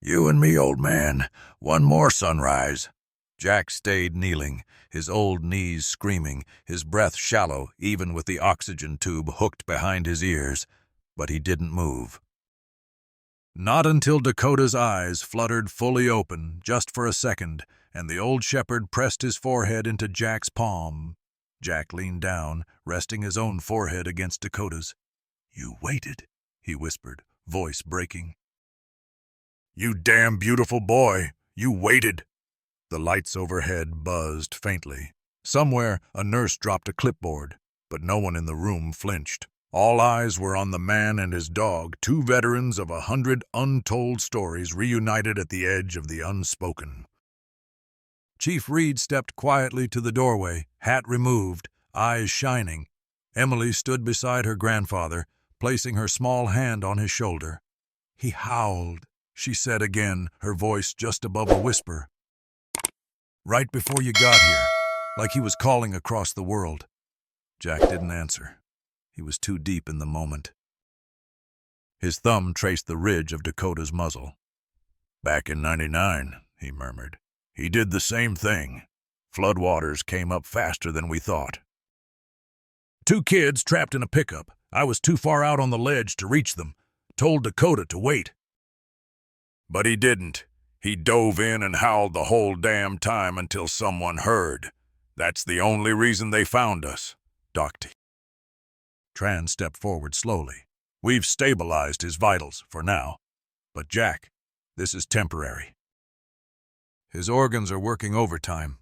"You and me, old man. One more sunrise." Jack stayed kneeling, his old knees screaming, his breath shallow even with the oxygen tube hooked behind his ears, but he didn't move. Not until Dakota's eyes fluttered fully open, just for a second, and the old shepherd pressed his forehead into Jack's palm. Jack leaned down, resting his own forehead against Dakota's. "You waited," he whispered, voice breaking. "You damn beautiful boy, you waited." The lights overhead buzzed faintly. Somewhere, a nurse dropped a clipboard, but no one in the room flinched. All eyes were on the man and his dog, two veterans of 100 untold stories reunited at the edge of the unspoken. Chief Reed stepped quietly to the doorway, hat removed, eyes shining. Emily stood beside her grandfather, placing her small hand on his shoulder. "He howled," she said again, her voice just above a whisper. "Right before you got here, like he was calling across the world." Jack didn't answer. He was too deep in the moment. His thumb traced the ridge of Dakota's muzzle. "Back in '99, he murmured. "He did the same thing. Floodwaters came up faster than we thought. 2 kids trapped in a pickup. I was too far out on the ledge to reach them. Told Dakota to wait. But he didn't. He dove in and howled the whole damn time until someone heard. That's the only reason they found us." Doc Tran stepped forward slowly. "We've stabilized his vitals for now. But Jack, this is temporary. His organs are working overtime."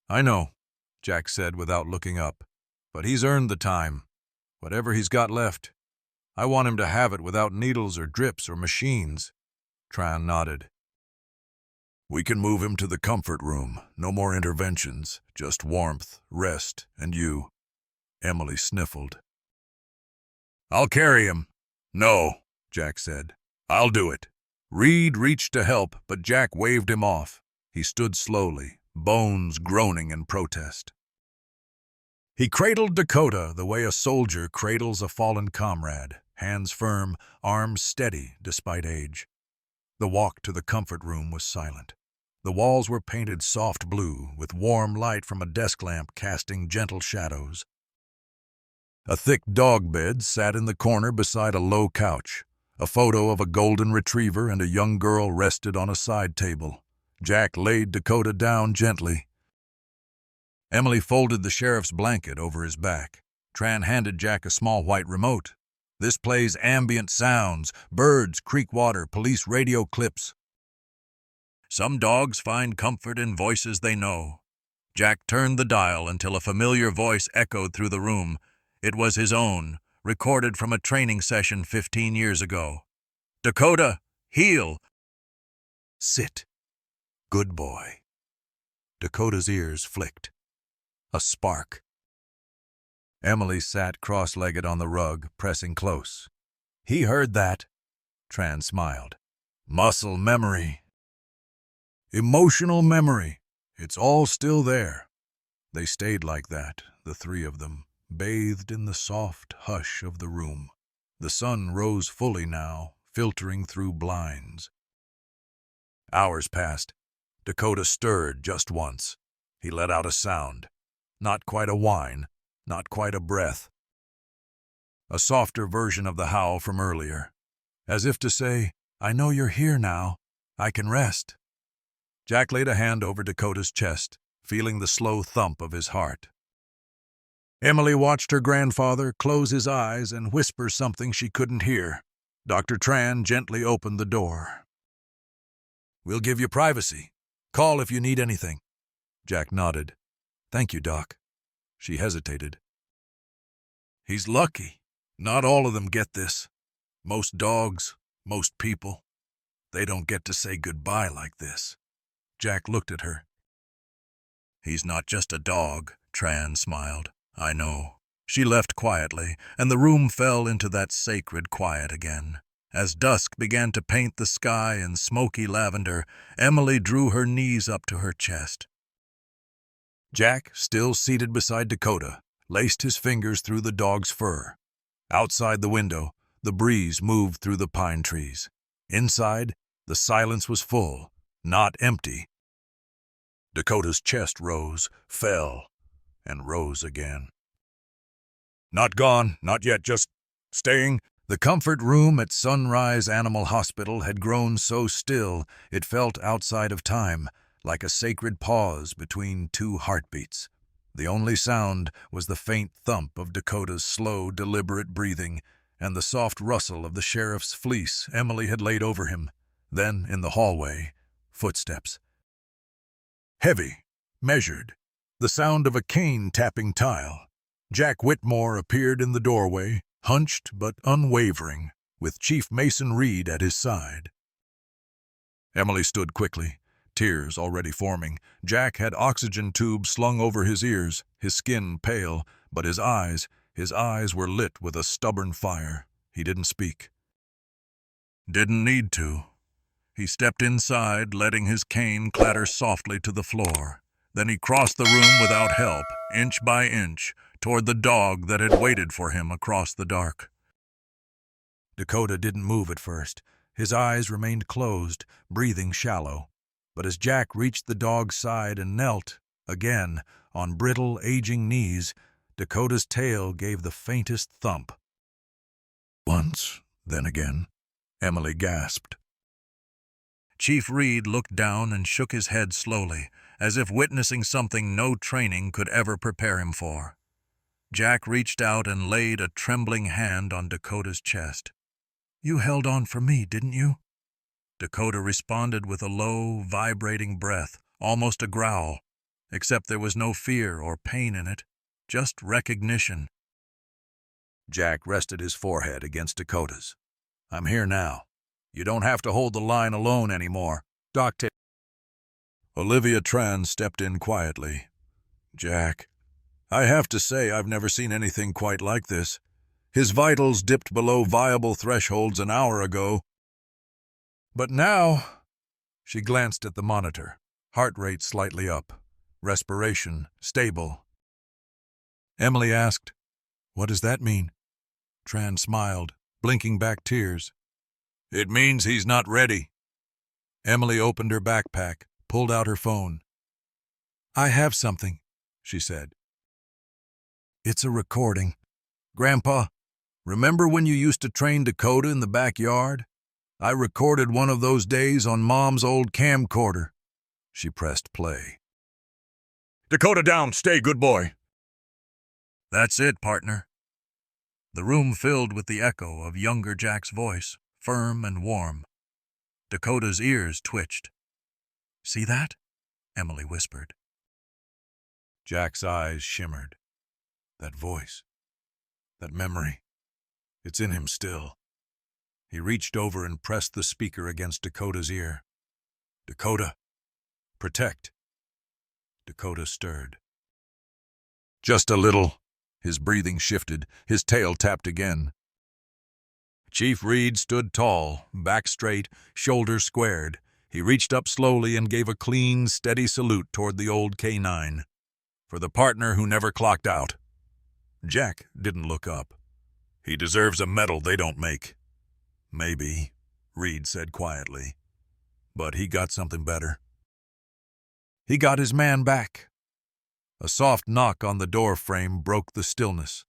"I know," Jack said without looking up. "But he's earned the time. Whatever he's got left. I want him to have it without needles or drips or machines." Tran nodded. "We can move him to the comfort room. No more interventions. Just warmth, rest, and you." Emily sniffled. "I'll carry him." "No," Jack said. "I'll do it." Reed reached to help, but Jack waved him off. He stood slowly, bones groaning in protest. He cradled Dakota the way a soldier cradles a fallen comrade, hands firm, arms steady despite age. The walk to the comfort room was silent. The walls were painted soft blue, with warm light from a desk lamp casting gentle shadows. A thick dog bed sat in the corner beside a low couch. A photo of a golden retriever and a young girl rested on a side table. Jack laid Dakota down gently. Emily folded the sheriff's blanket over his back. Tran handed Jack a small white remote. "This plays ambient sounds, birds, creek water, police radio clips. Some dogs find comfort in voices they know." Jack turned the dial until a familiar voice echoed through the room. It was his own, recorded from a training session 15 years ago. "Dakota, heel." "Sit. Good boy." Dakota's ears flicked. A spark. Emily sat cross-legged on the rug, pressing close. "He heard that." Tran smiled. "Muscle memory. Emotional memory. It's all still there." They stayed like that, the 3 of them, bathed in the soft hush of the room. The sun rose fully now, filtering through blinds. Hours passed. Dakota stirred just once. He let out a sound. Not quite a whine, not quite a breath. A softer version of the howl from earlier. As if to say, "I know you're here now. I can rest." Jack laid a hand over Dakota's chest, feeling the slow thump of his heart. Emily watched her grandfather close his eyes and whisper something she couldn't hear. Dr. Tran gently opened the door. "We'll give you privacy. Call if you need anything." Jack nodded. "Thank you, Doc." She hesitated. "He's lucky. Not all of them get this. Most dogs, most people, they don't get to say goodbye like this." Jack looked at her. "He's not just a dog," Tran smiled. "I know." She left quietly, and the room fell into that sacred quiet again. As dusk began to paint the sky in smoky lavender, Emily drew her knees up to her chest. Jack, still seated beside Dakota, laced his fingers through the dog's fur. Outside the window, the breeze moved through the pine trees. Inside, the silence was full, not empty. Dakota's chest rose, fell, and rose again. "Not gone, not yet, just staying." The comfort room at Sunrise Animal Hospital had grown so still it felt outside of time, like a sacred pause between 2 heartbeats. The only sound was the faint thump of Dakota's slow, deliberate breathing and the soft rustle of the sheriff's fleece Emily had laid over him. Then, in the hallway, footsteps. Heavy, measured, the sound of a cane tapping tile. Jack Whitmore appeared in the doorway, hunched but unwavering, with Chief Mason Reed at his side. Emily stood quickly, tears already forming. Jack had oxygen tubes slung over his ears, his skin pale, but his eyes were lit with a stubborn fire. He didn't speak. Didn't need to. He stepped inside, letting his cane clatter softly to the floor. Then he crossed the room without help, inch by inch, toward the dog that had waited for him across the dark. Dakota didn't move at first. His eyes remained closed, breathing shallow. But as Jack reached the dog's side and knelt, again, on brittle, aging knees, Dakota's tail gave the faintest thump. Once, then again, Emily gasped. Chief Reed looked down and shook his head slowly, as if witnessing something no training could ever prepare him for. Jack reached out and laid a trembling hand on Dakota's chest. "You held on for me, didn't you?" Dakota responded with a low, vibrating breath, almost a growl, except there was no fear or pain in it, just recognition. Jack rested his forehead against Dakota's. "I'm here now. You don't have to hold the line alone anymore. Doctor." Olivia Tran stepped in quietly. "Jack, I have to say I've never seen anything quite like this. His vitals dipped below viable thresholds an hour ago. But now—" She glanced at the monitor, heart rate slightly up, respiration stable. Emily asked, "What does that mean?" Tran smiled, blinking back tears. "It means he's not ready." Emily opened her backpack, pulled out her phone. "I have something," she said. "It's a recording. Grandpa, remember when you used to train Dakota in the backyard? I recorded one of those days on Mom's old camcorder." She pressed play. "Dakota down, stay, good boy." "That's it, partner." The room filled with the echo of younger Jack's voice, firm and warm. Dakota's ears twitched. "See that?" Emily whispered. Jack's eyes shimmered. That voice, that memory, it's in him still. He reached over and pressed the speaker against Dakota's ear. "Dakota, protect." Dakota stirred. "Just a little." His breathing shifted, his tail tapped again. Chief Reed stood tall, back straight, shoulders squared. He reached up slowly and gave a clean, steady salute toward the old K9. For the partner who never clocked out. Jack didn't look up. "He deserves a medal they don't make." "Maybe," Reed said quietly. "But he got something better." He got his man back. A soft knock on the door frame broke the stillness.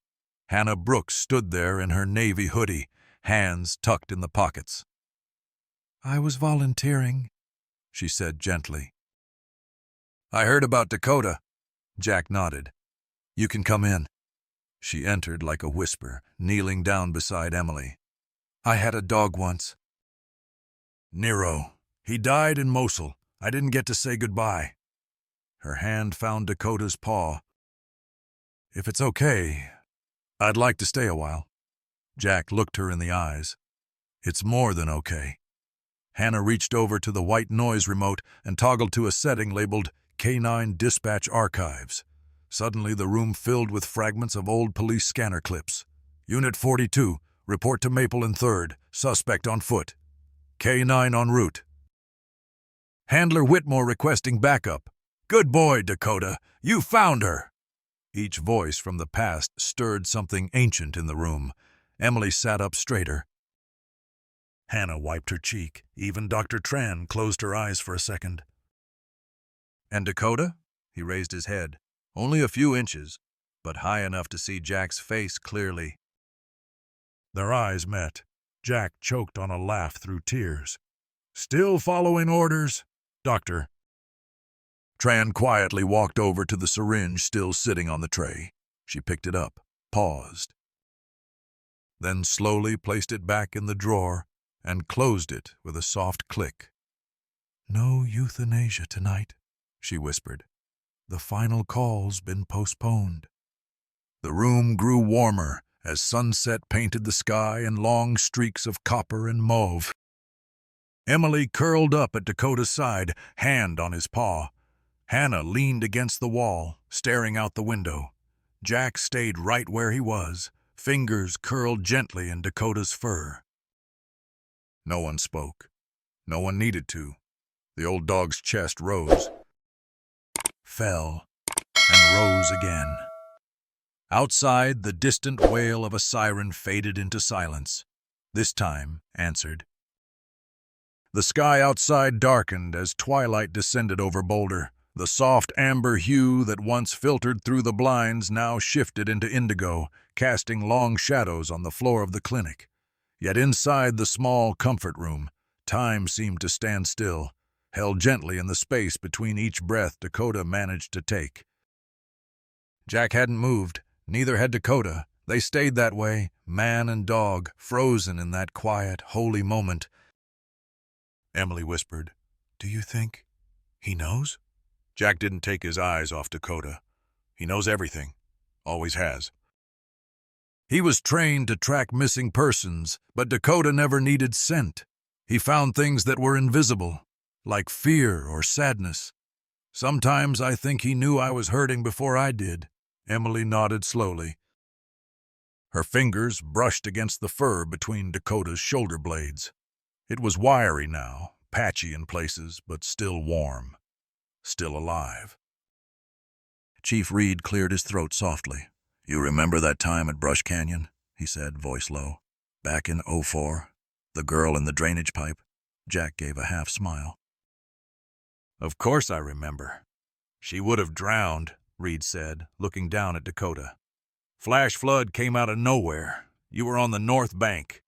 Hannah Brooks stood there in her navy hoodie, hands tucked in the pockets. "I was volunteering," she said gently. "I heard about Dakota." Jack nodded. "You can come in." She entered like a whisper, kneeling down beside Emily. "I had a dog once. Nero. He died in Mosul. I didn't get to say goodbye." Her hand found Dakota's paw. "If it's okay, I'd like to stay a while." Jack looked her in the eyes. "It's more than okay." Hannah reached over to the white noise remote and toggled to a setting labeled K9 Dispatch Archives. Suddenly the room filled with fragments of old police scanner clips. "Unit 42, report to Maple and 3rd, suspect on foot. K9 en route. Handler Whitmore requesting backup. Good boy, Dakota, you found her." Each voice from the past stirred something ancient in the room. Emily sat up straighter. Hannah wiped her cheek. Even Dr. Tran closed her eyes for a second. "And Dakota?" He raised his head. Only a few inches, but high enough to see Jack's face clearly. Their eyes met. Jack choked on a laugh through tears. "Still following orders, Doctor." Tran quietly walked over to the syringe still sitting on the tray. She picked it up, paused, then slowly placed it back in the drawer and closed it with a soft click. "No euthanasia tonight," she whispered. "The final call's been postponed." The room grew warmer as sunset painted the sky in long streaks of copper and mauve. Emily curled up at Dakota's side, hand on his paw. Hannah leaned against the wall, staring out the window. Jack stayed right where he was, fingers curled gently in Dakota's fur. No one spoke. No one needed to. The old dog's chest rose, fell, and rose again. Outside, the distant wail of a siren faded into silence. This time answered. The sky outside darkened as twilight descended over Boulder. The soft amber hue that once filtered through the blinds now shifted into indigo, casting long shadows on the floor of the clinic. Yet inside the small comfort room, time seemed to stand still, held gently in the space between each breath Dakota managed to take. Jack hadn't moved, neither had Dakota. They stayed that way, man and dog, frozen in that quiet, holy moment. Emily whispered, "Do you think he knows?" Jack didn't take his eyes off Dakota. He knows everything. Always has. He was trained to track missing persons, but Dakota never needed scent. He found things that were invisible, like fear or sadness. Sometimes I think he knew I was hurting before I did. Emily nodded slowly. Her fingers brushed against the fur between Dakota's shoulder blades. It was wiry now, patchy in places, but still warm. Still alive. Chief Reed cleared his throat softly. "You remember that time at Brush Canyon?" he said, voice low. "Back in '04, the girl in the drainage pipe?" Jack gave a half smile. "Of course I remember. She would have drowned," Reed said, looking down at Dakota. "Flash flood came out of nowhere. You were on the north bank.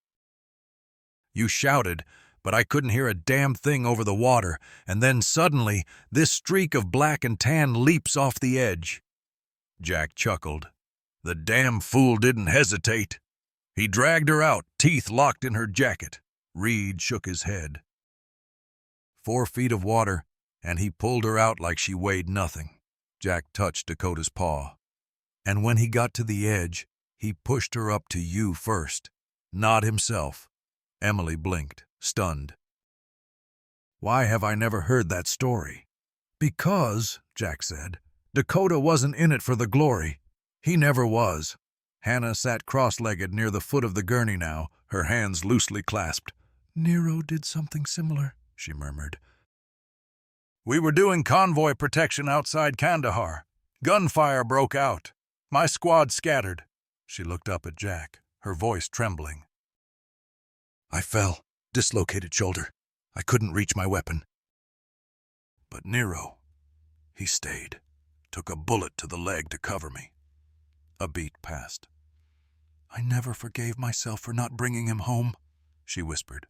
You shouted, but I couldn't hear a damn thing over the water, and then suddenly this streak of black and tan leaps off the edge." Jack chuckled. "The damn fool didn't hesitate. He dragged her out, teeth locked in her jacket." Reed shook his head. 4 feet of water, and he pulled her out like she weighed nothing. Jack touched Dakota's paw. "And when he got to the edge, he pushed her up to you first, not himself." Emily blinked, stunned. "Why have I never heard that story?" "Because," Jack said, "Dakota wasn't in it for the glory. He never was." Hannah sat cross-legged near the foot of the gurney now, her hands loosely clasped. "Nero did something similar," she murmured. "We were doing convoy protection outside Kandahar. Gunfire broke out. My squad scattered." She looked up at Jack, her voice trembling. "I fell, dislocated shoulder. I couldn't reach my weapon. But Nero, he stayed, took a bullet to the leg to cover me." A beat passed. "I never forgave myself for not bringing him home," she whispered.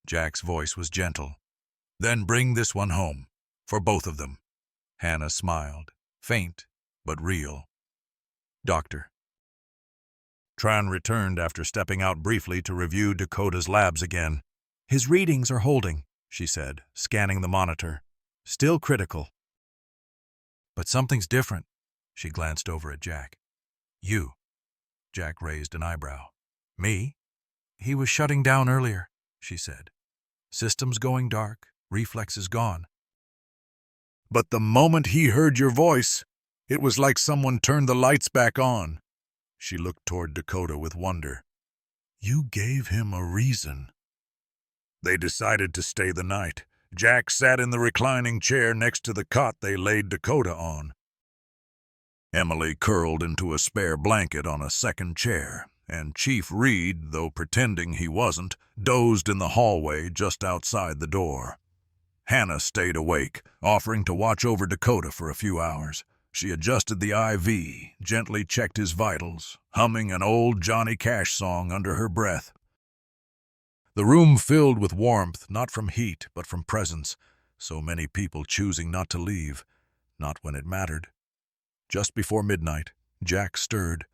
Jack's voice was gentle. "Then bring this one home, for both of them." Hannah smiled, faint but real. "Doctor." Tran returned after stepping out briefly to review Dakota's labs again. "His readings are holding," she said, scanning the monitor. "Still critical. But something's different." She glanced over at Jack. "You." Jack raised an eyebrow. "Me?" "He was shutting down earlier," she said. "Systems going dark, reflexes gone. But the moment he heard your voice, it was like someone turned the lights back on." She looked toward Dakota with wonder. "You gave him a reason." They decided to stay the night. Jack sat in the reclining chair next to the cot they laid Dakota on. Emily curled into a spare blanket on a second chair, and Chief Reed, though pretending he wasn't, dozed in the hallway just outside the door. Hannah stayed awake, offering to watch over Dakota for a few hours. She adjusted the IV, gently checked his vitals, humming an old Johnny Cash song under her breath. The room filled with warmth, not from heat, but from presence, so many people choosing not to leave, not when it mattered. Just before midnight, Jack stirred.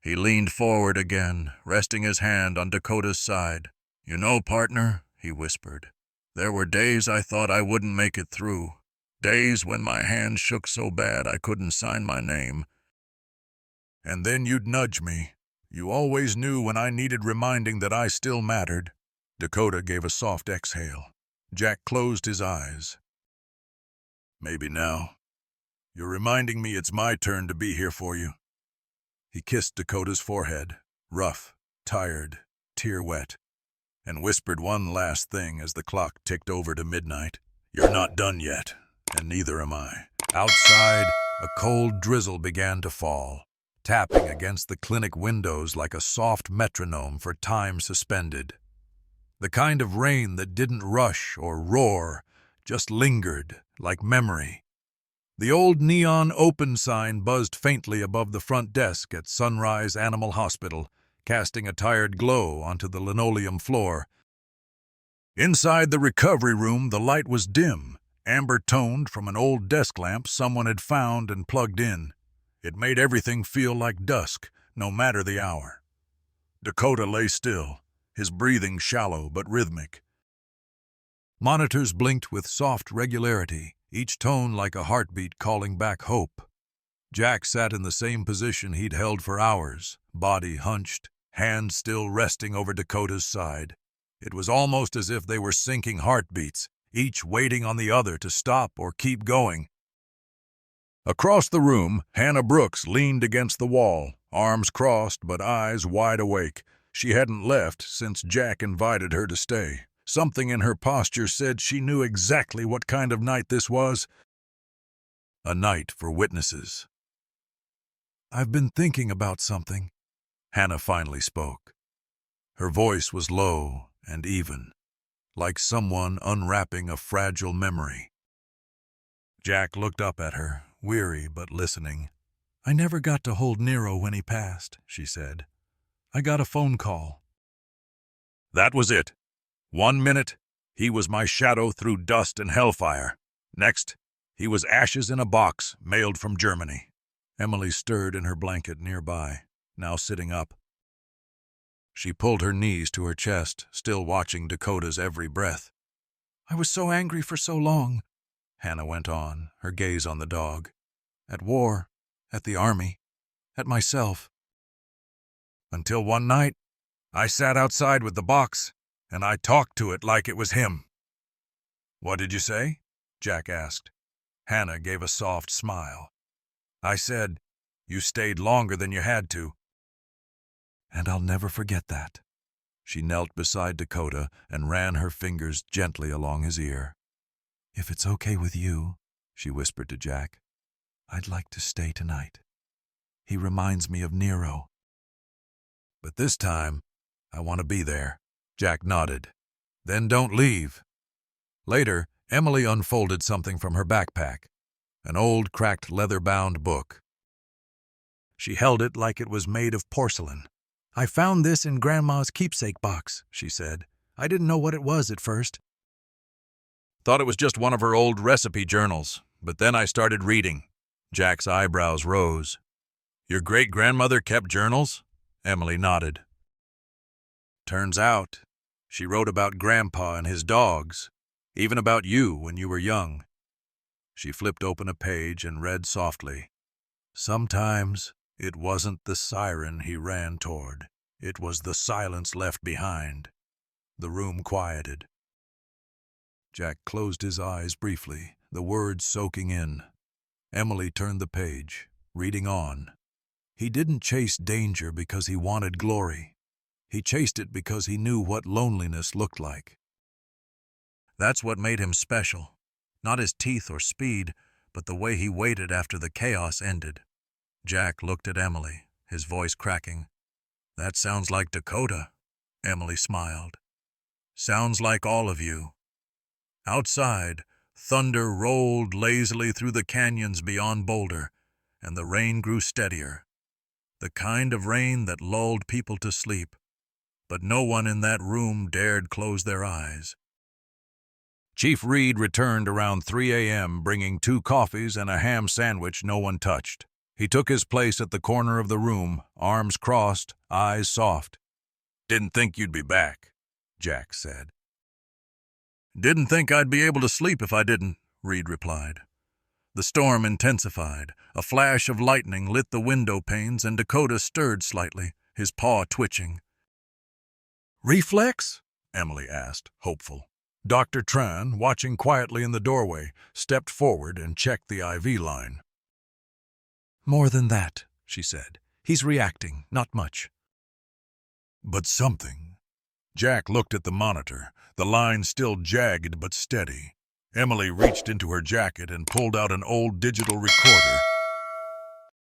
He leaned forward again, resting his hand on Dakota's side. "You know, partner," he whispered, "there were days I thought I wouldn't make it through. Days when my hand shook so bad I couldn't sign my name. And then you'd nudge me. You always knew when I needed reminding that I still mattered." Dakota gave a soft exhale. Jack closed his eyes. Maybe now. You're reminding me it's my turn to be here for you. He kissed Dakota's forehead, rough, tired, tear-wet, and whispered one last thing as the clock ticked over to midnight. You're not done yet, and neither am I. Outside, a cold drizzle began to fall, tapping against the clinic windows like a soft metronome for time suspended. The kind of rain that didn't rush or roar, just lingered, like memory. The old neon open sign buzzed faintly above the front desk at Sunrise Animal Hospital, casting a tired glow onto the linoleum floor. Inside the recovery room, the light was dim, amber-toned from an old desk lamp someone had found and plugged in. It made everything feel like dusk, no matter the hour. Dakota lay still, his breathing shallow but rhythmic. Monitors blinked with soft regularity, each tone like a heartbeat calling back hope. Jack sat in the same position he'd held for hours, body hunched, hands still resting over Dakota's side. It was almost as if they were syncing heartbeats, each waiting on the other to stop or keep going. Across the room, Hannah Brooks leaned against the wall, arms crossed but eyes wide awake. She hadn't left since Jack invited her to stay. Something in her posture said she knew exactly what kind of night this was. A night for witnesses. I've been thinking about something, Hannah finally spoke. Her voice was low and even, like someone unwrapping a fragile memory. Jack looked up at her, weary but listening. I never got to hold Nero when he passed, she said. I got a phone call. That was it. 1 minute, he was my shadow through dust and hellfire. Next, he was ashes in a box mailed from Germany. Emily stirred in her blanket nearby, now sitting up. She pulled her knees to her chest, still watching Dakota's every breath. I was so angry for so long, Hannah went on, her gaze on the dog. At war, at the army, at myself. Until one night, I sat outside with the box, and I talked to it like it was him. What did you say? Jack asked. Hannah gave a soft smile. I said, you stayed longer than you had to. And I'll never forget that. She knelt beside Dakota and ran her fingers gently along his ear. If it's okay with you, she whispered to Jack, I'd like to stay tonight. He reminds me of Nero. But this time, I want to be there. Jack nodded. Then don't leave. Later, Emily unfolded something from her backpack, an old cracked leather-bound book. She held it like it was made of porcelain. I found this in Grandma's keepsake box, she said. I didn't know what it was at first. Thought it was just one of her old recipe journals, but then I started reading. Jack's eyebrows rose. Your great-grandmother kept journals? Emily nodded. Turns out, she wrote about Grandpa and his dogs, even about you when you were young. She flipped open a page and read softly. Sometimes it wasn't the siren he ran toward. It was the silence left behind. The room quieted. Jack closed his eyes briefly, the words soaking in. Emily turned the page, reading on. He didn't chase danger because he wanted glory. He chased it because he knew what loneliness looked like. That's what made him special. Not his teeth or speed, but the way he waited after the chaos ended. Jack looked at Emily, his voice cracking. That sounds like Dakota, Emily smiled. Sounds like all of you. Outside, thunder rolled lazily through the canyons beyond Boulder, and the rain grew steadier. The kind of rain that lulled people to sleep. But no one in that room dared close their eyes. Chief Reed returned around 3 a.m., bringing 2 coffees and a ham sandwich no one touched. He took his place at the corner of the room, arms crossed, eyes soft. Didn't think you'd be back, Jack said. Didn't think I'd be able to sleep if I didn't, Reed replied. The storm intensified. A flash of lightning lit the window panes and Dakota stirred slightly, his paw twitching. Reflex? Emily asked, hopeful. Dr. Tran, watching quietly in the doorway, stepped forward and checked the IV line. More than that, she said. He's reacting, not much. But something. Jack looked at the monitor, the line still jagged but steady. Emily reached into her jacket and pulled out an old digital recorder.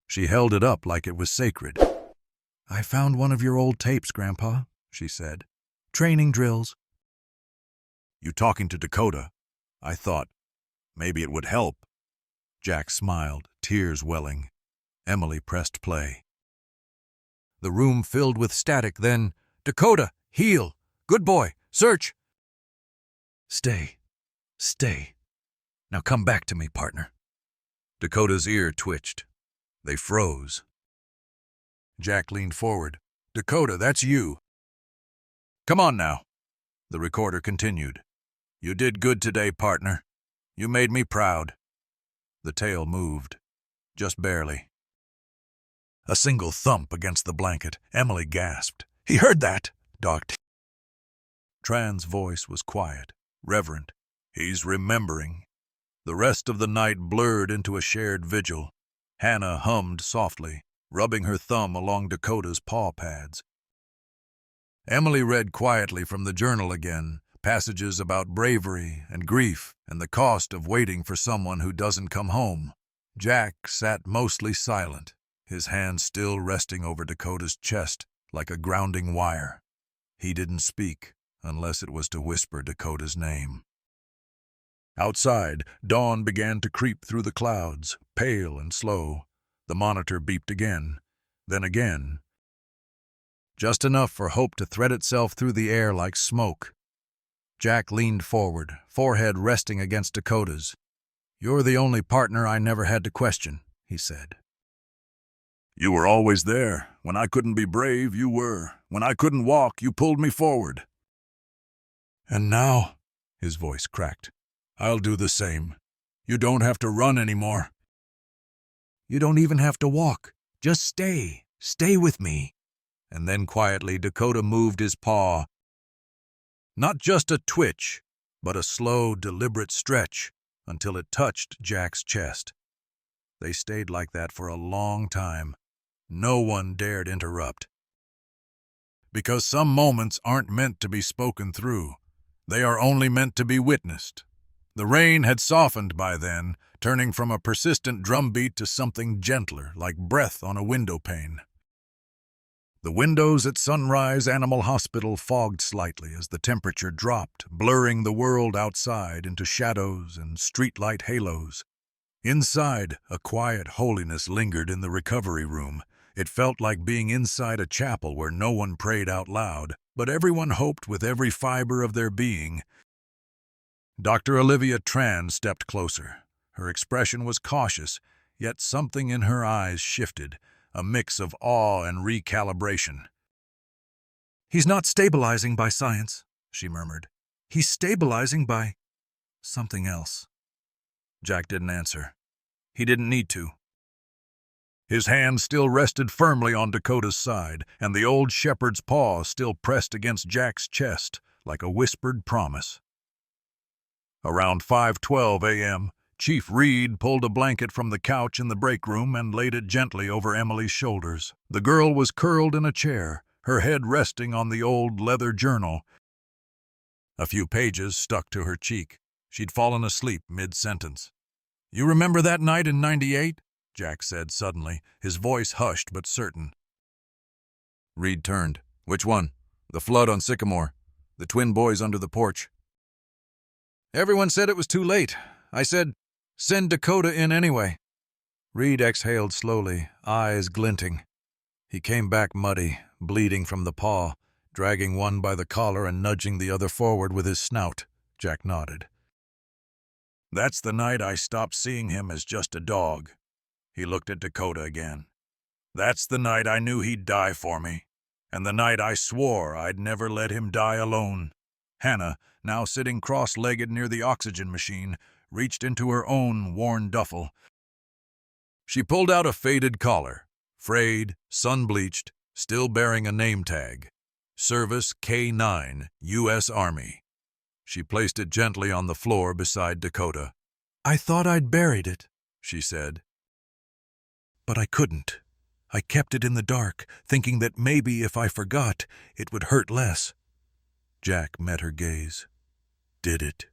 She held it up like it was sacred. I found one of your old tapes, Grandpa, she said. Training drills. You talking to Dakota? I thought maybe it would help. Jack smiled, tears welling. Emily pressed play. The room filled with static, then, Dakota, heal, good boy, search. Stay. Now come back to me, partner. Dakota's ear twitched. They froze. Jack leaned forward. Dakota, that's you. Come on now. The recorder continued. You did good today, partner. You made me proud. The tail moved. Just barely. A single thump against the blanket. Emily gasped. He heard that, Doc. Tran's voice was quiet, reverent. He's remembering. The rest of the night blurred into a shared vigil. Hannah hummed softly, rubbing her thumb along Dakota's paw pads. Emily read quietly from the journal again, passages about bravery and grief and the cost of waiting for someone who doesn't come home. Jack sat mostly silent, his hand still resting over Dakota's chest like a grounding wire. He didn't speak unless it was to whisper Dakota's name. Outside, dawn began to creep through the clouds, pale and slow. The monitor beeped again, then again. Just enough for hope to thread itself through the air like smoke. Jack leaned forward, forehead resting against Dakota's. You're the only partner I never had to question, he said. You were always there. When I couldn't be brave, you were. When I couldn't walk, you pulled me forward. And now, his voice cracked, I'll do the same. You don't have to run anymore. You don't even have to walk. Just stay. Stay with me. And then quietly, Dakota moved his paw. Not just a twitch, but a slow, deliberate stretch until it touched Jack's chest. They stayed like that for a long time. No one dared interrupt. Because some moments aren't meant to be spoken through. They are only meant to be witnessed. The rain had softened by then, turning from a persistent drumbeat to something gentler, like breath on a window pane. The windows at Sunrise Animal Hospital fogged slightly as the temperature dropped, blurring the world outside into shadows and streetlight halos. Inside, a quiet holiness lingered in the recovery room. It felt like being inside a chapel where no one prayed out loud, but everyone hoped with every fiber of their being. Dr. Olivia Tran stepped closer. Her expression was cautious, yet something in her eyes shifted, a mix of awe and recalibration. He's not stabilizing by science, she murmured. He's stabilizing by something else. Jack didn't answer. He didn't need to. His hand still rested firmly on Dakota's side, and the old shepherd's paw still pressed against Jack's chest like a whispered promise. Around 5:12 a.m., Chief Reed pulled a blanket from the couch in the break room and laid it gently over Emily's shoulders. The girl was curled in a chair, her head resting on the old leather journal. A few pages stuck to her cheek. She'd fallen asleep mid-sentence. You remember that night in '98? Jack said suddenly, his voice hushed but certain. Reed turned. Which one? The flood on Sycamore. The twin boys under the porch. Everyone said it was too late. I said, send Dakota in anyway. Reed exhaled slowly, eyes glinting. He came back muddy, bleeding from the paw, dragging one by the collar and nudging the other forward with his snout. Jack nodded. That's the night I stopped seeing him as just a dog. He looked at Dakota again. That's the night I knew he'd die for me, and the night I swore I'd never let him die alone. Hannah, now sitting cross-legged near the oxygen machine, reached into her own worn duffel. She pulled out a faded collar, frayed, sun-bleached, still bearing a name tag. Service K9, U.S. Army. She placed it gently on the floor beside Dakota. "I thought I'd buried it," she said. "But I couldn't. I kept it in the dark, thinking that maybe if I forgot, it would hurt less." Jack met her gaze. "Did it?"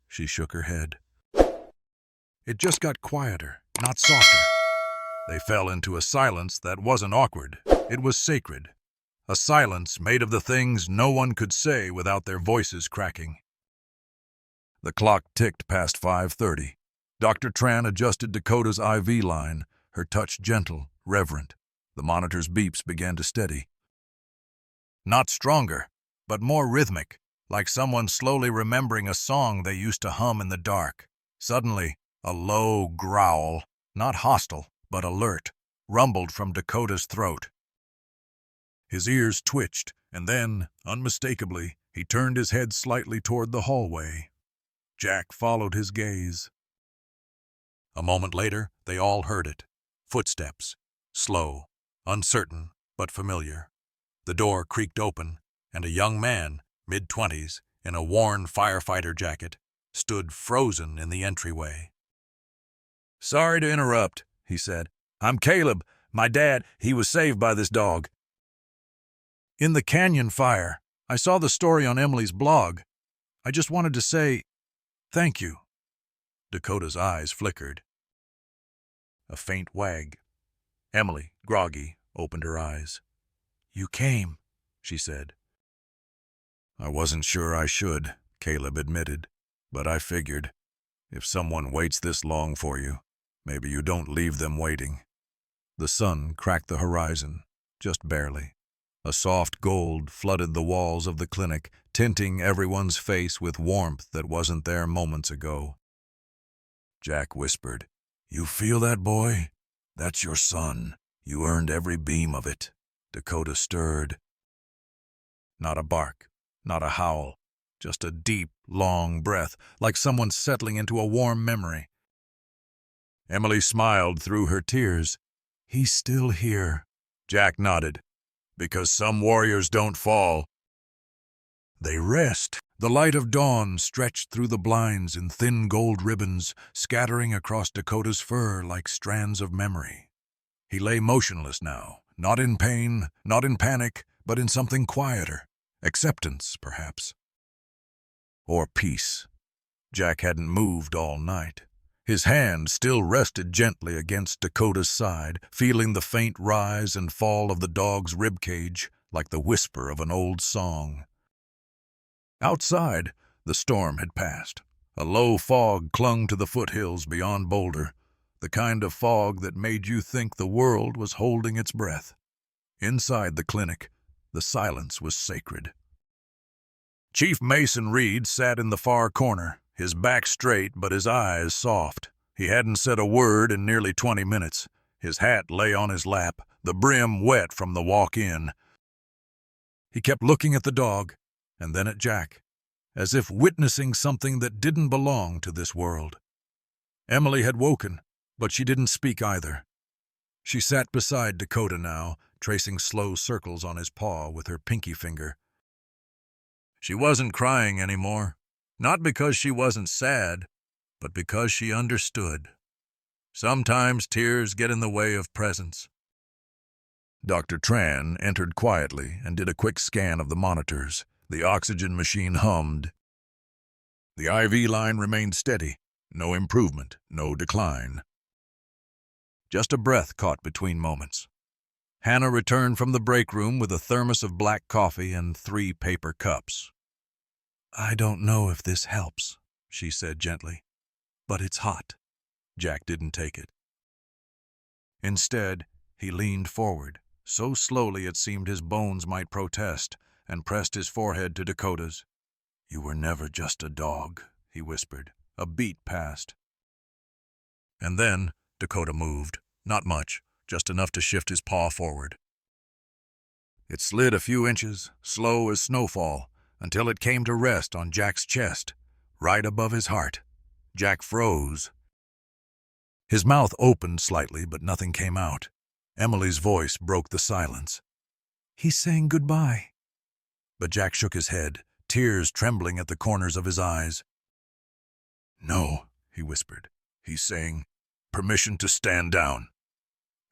She shook her head. It just got quieter, not softer. They fell into a silence that wasn't awkward. It was sacred. A silence made of the things no one could say without their voices cracking. The clock ticked past 5:30. Dr. Tran adjusted Dakota's IV line, her touch gentle, reverent. The monitor's beeps began to steady. Not stronger, but more rhythmic, like someone slowly remembering a song they used to hum in the dark. Suddenly, a low growl, not hostile, but alert, rumbled from Dakota's throat. His ears twitched, and then, unmistakably, he turned his head slightly toward the hallway. Jack followed his gaze. A moment later, they all heard it. Footsteps, slow, uncertain, but familiar. The door creaked open, and a young man, mid-20s, in a worn firefighter jacket, stood frozen in the entryway. "Sorry to interrupt," he said. "I'm Caleb. My dad, he was saved by this dog." "In the canyon fire. I saw the story on Emily's blog. I just wanted to say thank you." Dakota's eyes flickered. A faint wag. Emily, groggy, opened her eyes. "You came," she said. "I wasn't sure I should," Caleb admitted, "but I figured, if someone waits this long for you, maybe you don't leave them waiting." The sun cracked the horizon, just barely. A soft gold flooded the walls of the clinic, tinting everyone's face with warmth that wasn't there moments ago. Jack whispered, "You feel that, boy? That's your son. You earned every beam of it." Dakota stirred. Not a bark, not a howl, just a deep, long breath, like someone settling into a warm memory. Emily smiled through her tears. "He's still here." Jack nodded. "Because some warriors don't fall. They rest." The light of dawn stretched through the blinds in thin gold ribbons, scattering across Dakota's fur like strands of memory. He lay motionless now, not in pain, not in panic, but in something quieter. Acceptance, perhaps. Or peace. Jack hadn't moved all night. His hand still rested gently against Dakota's side, feeling the faint rise and fall of the dog's ribcage like the whisper of an old song. Outside, the storm had passed. A low fog clung to the foothills beyond Boulder, the kind of fog that made you think the world was holding its breath. Inside the clinic, the silence was sacred. Chief Mason Reed sat in the far corner, his back straight but his eyes soft. He hadn't said a word in nearly 20 minutes. His hat lay on his lap, the brim wet from the walk-in. He kept looking at the dog, and then at Jack, as if witnessing something that didn't belong to this world. Emily had woken, but she didn't speak either. She sat beside Dakota now, tracing slow circles on his paw with her pinky finger. She wasn't crying anymore, not because she wasn't sad, but because she understood. Sometimes tears get in the way of presence. Dr. Tran entered quietly and did a quick scan of the monitors. The oxygen machine hummed. The IV line remained steady. No improvement, no decline. Just a breath caught between moments. Hannah returned from the break room with a thermos of black coffee and 3 paper cups. "I don't know if this helps," she said gently, "but it's hot." Jack didn't take it. Instead, he leaned forward, so slowly it seemed his bones might protest, and pressed his forehead to Dakota's. "You were never just a dog," he whispered. A beat passed. And then Dakota moved. Not much, just enough to shift his paw forward. It slid a few inches, slow as snowfall, until it came to rest on Jack's chest, right above his heart. Jack froze. His mouth opened slightly, but nothing came out. Emily's voice broke the silence. "He's saying goodbye." But Jack shook his head, tears trembling at the corners of his eyes. "No," he whispered. "He's saying, permission to stand down."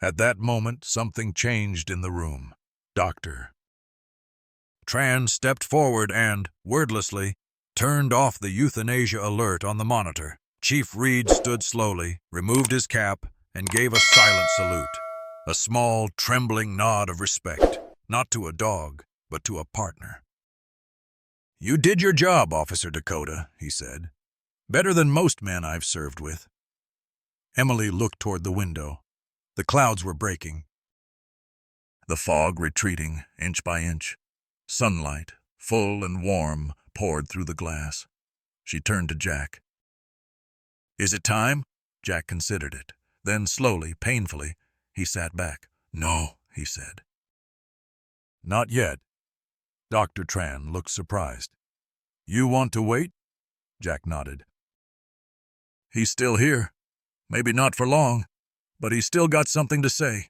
At that moment, something changed in the room. Dr. Tran stepped forward and, wordlessly, turned off the euthanasia alert on the monitor. Chief Reed stood slowly, removed his cap, and gave a silent salute. A small, trembling nod of respect, not to a dog, but to a partner. "You did your job, Officer Dakota," he said. "Better than most men I've served with." Emily looked toward the window. The clouds were breaking, the fog retreating inch by inch. Sunlight, full and warm, poured through the glass. She turned to Jack. "Is it time?" Jack considered it. Then slowly, painfully, he sat back. "No," he said. "Not yet." Dr. Tran looked surprised. "You want to wait?" Jack nodded. "He's still here. Maybe not for long, but he's still got something to say."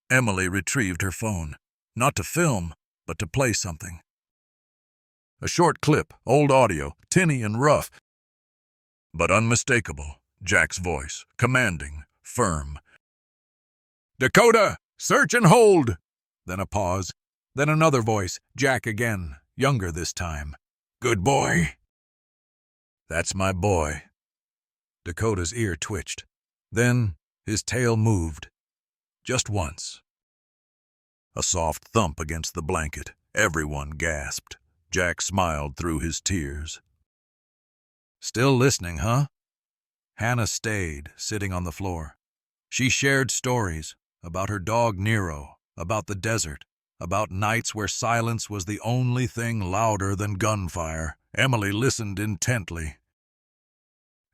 Emily retrieved her phone, not to film, but to play something. A short clip, old audio, tinny and rough, but unmistakable. Jack's voice, commanding, firm. "Dakota, search and hold!" Then a pause, then another voice, Jack again, younger this time. "Good boy." "That's my boy." Dakota's ear twitched. Then his tail moved. Just once. A soft thump against the blanket. Everyone gasped. Jack smiled through his tears. "Still listening, huh?" Hannah stayed, sitting on the floor. She shared stories about her dog Nero, about the desert, about nights where silence was the only thing louder than gunfire. Emily listened intently.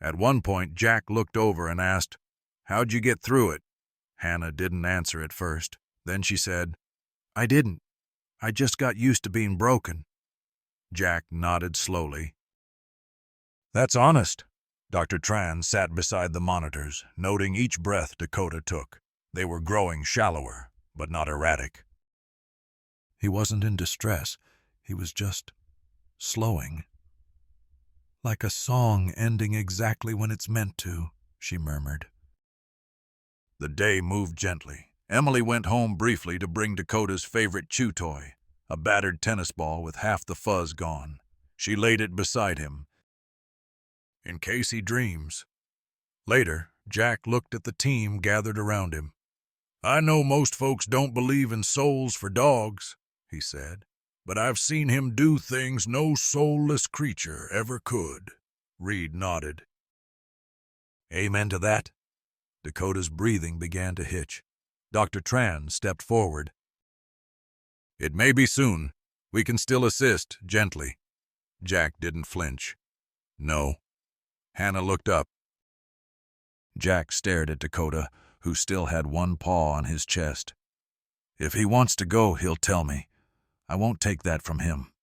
At one point, Jack looked over and asked, "How'd you get through it?" Hannah didn't answer at first. Then she said, "I didn't. I just got used to being broken." Jack nodded slowly. "That's honest." Dr. Tran sat beside the monitors, noting each breath Dakota took. They were growing shallower, but not erratic. He wasn't in distress. He was just slowing. "Like a song ending exactly when it's meant to," she murmured. The day moved gently. Emily went home briefly to bring Dakota's favorite chew toy, a battered tennis ball with half the fuzz gone. She laid it beside him, in case he dreams. Later, Jack looked at the team gathered around him. "I know most folks don't believe in souls for dogs," he said, "but I've seen him do things no soulless creature ever could." Reed nodded. "Amen to that." Dakota's breathing began to hitch. Dr. Tran stepped forward. "It may be soon. We can still assist, gently." Jack didn't flinch. "No." Hannah looked up. Jack stared at Dakota, who still had one paw on his chest. "If he wants to go, he'll tell me. I won't take that from him."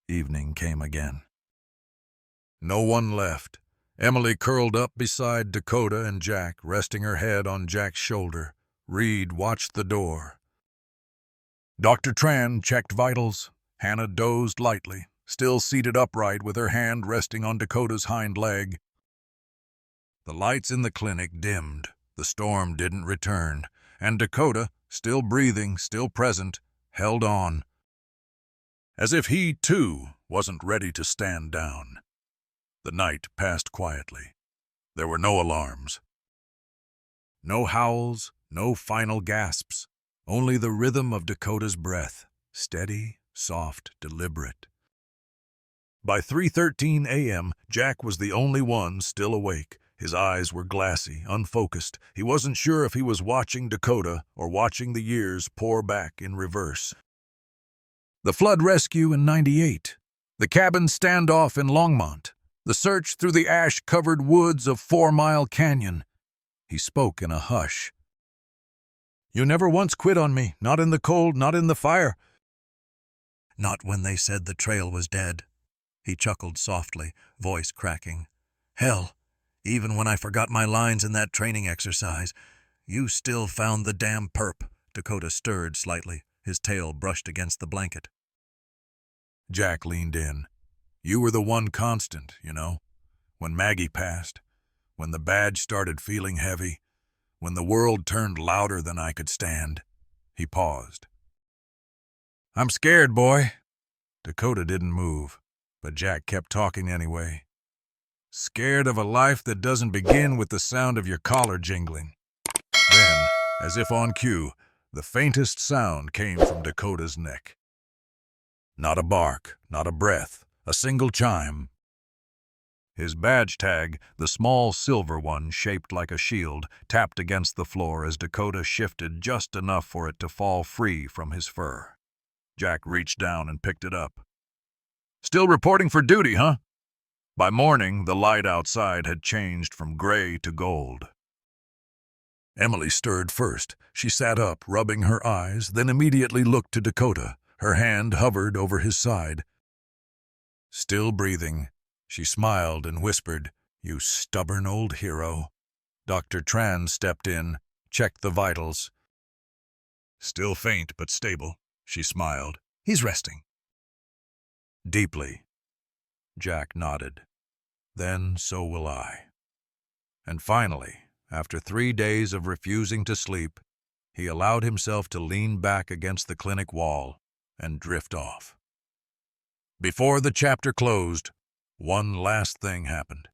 Evening came again. No one left. Emily curled up beside Dakota and Jack, resting her head on Jack's shoulder. Reed watched the door. Dr. Tran checked vitals. Hannah dozed lightly, still seated upright with her hand resting on Dakota's hind leg. The lights in the clinic dimmed. The storm didn't return, and Dakota, still breathing, still present, held on, as if he, too, wasn't ready to stand down. The night passed quietly. There were no alarms. No howls, no final gasps, only the rhythm of Dakota's breath, steady, soft, deliberate. By 3:13 a.m., Jack was the only one still awake. His eyes were glassy, unfocused. He wasn't sure if he was watching Dakota or watching the years pour back in reverse. The flood rescue in '98, the cabin standoff in Longmont, the search through the ash-covered woods of 4 Mile Canyon. He spoke in a hush. "You never once quit on me, not in the cold, not in the fire." "Not when they said the trail was dead." He chuckled softly, voice cracking. "Hell, even when I forgot my lines in that training exercise, you still found the damn perp." Dakota stirred slightly. His tail brushed against the blanket. Jack leaned in. "You were the one constant, you know. When Maggie passed, when the badge started feeling heavy, when the world turned louder than I could stand." He paused. "I'm scared, boy." Dakota didn't move, but Jack kept talking anyway. "Scared of a life that doesn't begin with the sound of your collar jingling." Then, as if on cue, the faintest sound came from Dakota's neck. Not a bark, not a breath, a single chime. His badge tag, the small silver one shaped like a shield, tapped against the floor as Dakota shifted just enough for it to fall free from his fur. Jack reached down and picked it up. "Still reporting for duty, huh?" By morning, the light outside had changed from gray to gold. Emily stirred first. She sat up, rubbing her eyes, then immediately looked to Dakota. Her hand hovered over his side. Still breathing, she smiled and whispered, "You stubborn old hero." Dr. Tran stepped in, checked the vitals. "Still faint but stable," she smiled. "He's resting." "Deeply." Jack nodded. "Then so will I." And finally, after 3 days of refusing to sleep, he allowed himself to lean back against the clinic wall and drift off. Before the chapter closed, one last thing happened.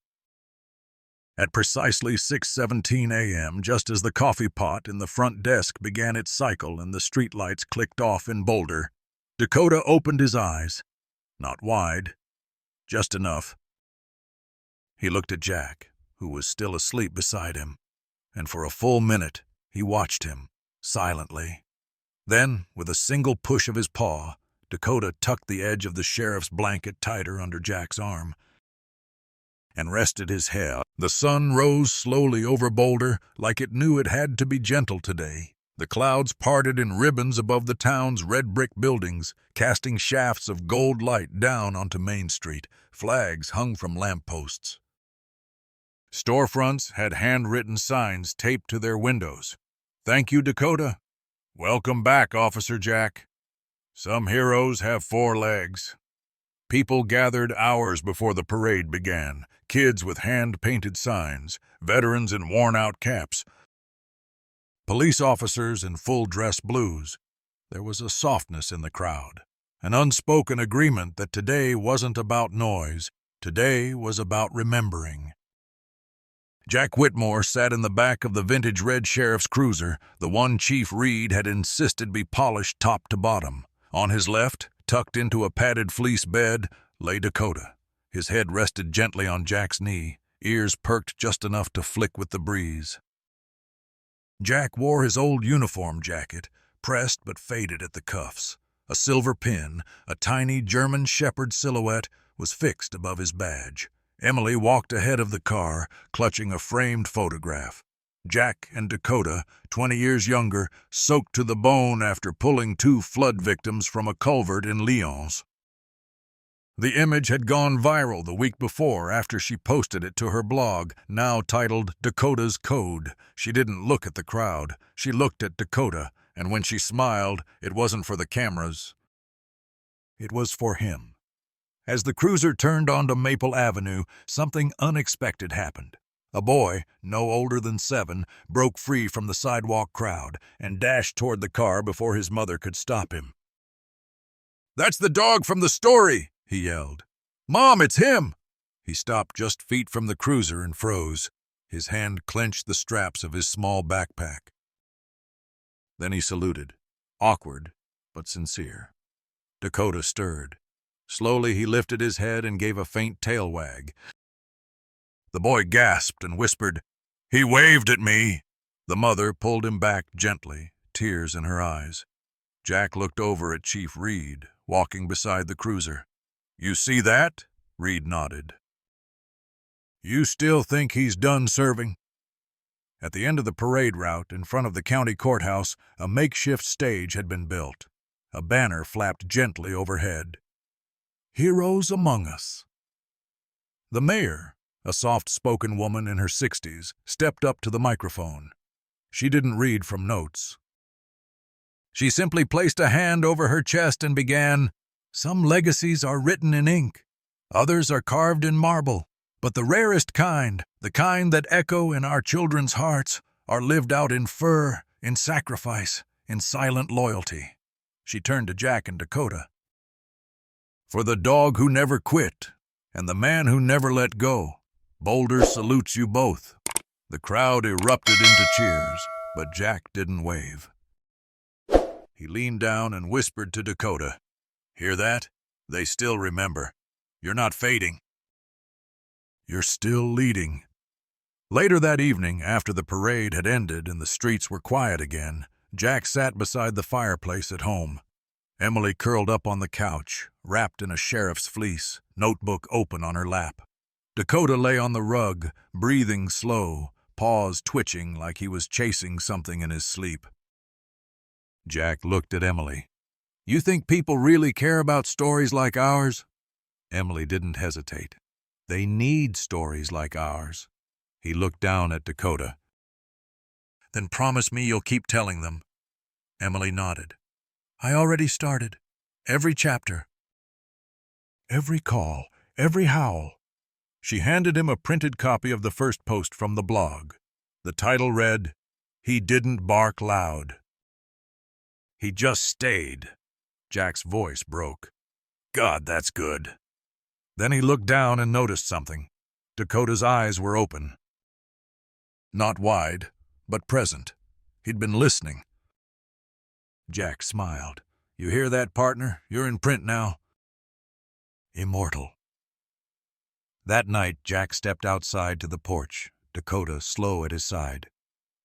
At precisely 6:17 a.m., just as the coffee pot in the front desk began its cycle and the streetlights clicked off in Boulder, Dakota opened his eyes. Not wide, just enough. He looked at Jack, who was still asleep beside him, and for a full minute he watched him, silently. Then, with a single push of his paw, Dakota tucked the edge of the sheriff's blanket tighter under Jack's arm and rested his head. The sun rose slowly over Boulder like it knew it had to be gentle today. The clouds parted in ribbons above the town's red brick buildings, casting shafts of gold light down onto Main Street. Flags hung from lampposts. Storefronts had handwritten signs taped to their windows. "Thank you, Dakota." "Welcome back, Officer Jack." "Some heroes have 4 legs." People gathered hours before the parade began. Kids with hand-painted signs, veterans in worn-out caps, police officers in full-dress blues. There was a softness in the crowd, an unspoken agreement that today wasn't about noise. Today was about remembering. Jack Whitmore sat in the back of the vintage red sheriff's cruiser, the one Chief Reed had insisted be polished top to bottom. On his left, tucked into a padded fleece bed, lay Dakota. His head rested gently on Jack's knee, ears perked just enough to flick with the breeze. Jack wore his old uniform jacket, pressed but faded at the cuffs. A silver pin, a tiny German shepherd silhouette, was fixed above his badge. Emily walked ahead of the car, clutching a framed photograph. Jack and Dakota, 20 years younger, soaked to the bone after pulling 2 flood victims from a culvert in Lyons. The image had gone viral the week before after she posted it to her blog, now titled Dakota's Code. She didn't look at the crowd. She looked at Dakota, and when she smiled, it wasn't for the cameras. It was for him. As the cruiser turned onto Maple Avenue, something unexpected happened. A boy, no older than 7, broke free from the sidewalk crowd and dashed toward the car before his mother could stop him. "That's the dog from the story!" he yelled. "Mom, it's him!" He stopped just feet from the cruiser and froze. His hand clenched the straps of his small backpack. Then he saluted, awkward but sincere. Dakota stirred. Slowly he lifted his head and gave a faint tail wag. The boy gasped and whispered, "He waved at me." The mother pulled him back gently, tears in her eyes. Jack looked over at Chief Reed, walking beside the cruiser. "You see that?" Reed nodded. "You still think he's done serving?" At the end of the parade route, in front of the county courthouse, a makeshift stage had been built. A banner flapped gently overhead. "Heroes among us." The mayor, a soft-spoken woman in her 60s, stepped up to the microphone. She didn't read from notes. She simply placed a hand over her chest and began, Some legacies are written in ink, others are carved in marble, but the rarest kind, the kind that echo in our children's hearts, are lived out in fur, in sacrifice, in silent loyalty. She turned to Jack and Dakota. For the dog who never quit, and the man who never let go, Boulder salutes you both. The crowd erupted into cheers, but Jack didn't wave. He leaned down and whispered to Dakota, "Hear that? They still remember. You're not fading. You're still leading." Later that evening, after the parade had ended and the streets were quiet again, Jack sat beside the fireplace at home. Emily curled up on the couch, wrapped in a sheriff's fleece, notebook open on her lap. Dakota lay on the rug, breathing slow, paws twitching like he was chasing something in his sleep. Jack looked at Emily. "You think people really care about stories like ours?" Emily didn't hesitate. "They need stories like ours." He looked down at Dakota. "Then promise me you'll keep telling them." Emily nodded. "I already started. Every chapter. Every call, every howl." She handed him a printed copy of the first post from the blog. The title read, "He Didn't Bark Loud. He Just Stayed." Jack's voice broke. "God, that's good." Then he looked down and noticed something. Dakota's eyes were open. Not wide, but present. He'd been listening. Jack smiled. "You hear that, partner? You're in print now." Immortal. That night, Jack stepped outside to the porch, Dakota slow at his side.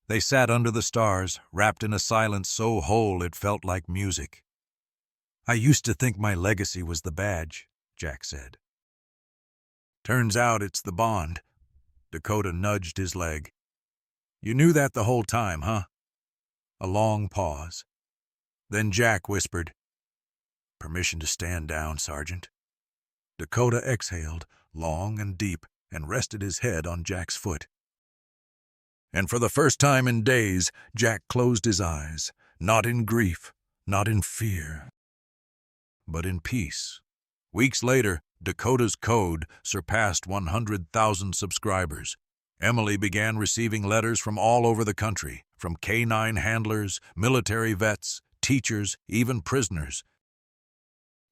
They sat under the stars, wrapped in a silence so whole it felt like music. "I used to think my legacy was the badge," Jack said. "Turns out it's the bond." Dakota nudged his leg. "You knew that the whole time, huh?" A long pause. Then Jack whispered, "Permission to stand down, Sergeant." Dakota exhaled, long and deep, and rested his head on Jack's foot. And for the first time in days, Jack closed his eyes, not in grief, not in fear, but in peace. Weeks later, Dakota's code surpassed 100,000 subscribers. Emily began receiving letters from all over the country, from canine handlers, military vets, teachers, even prisoners.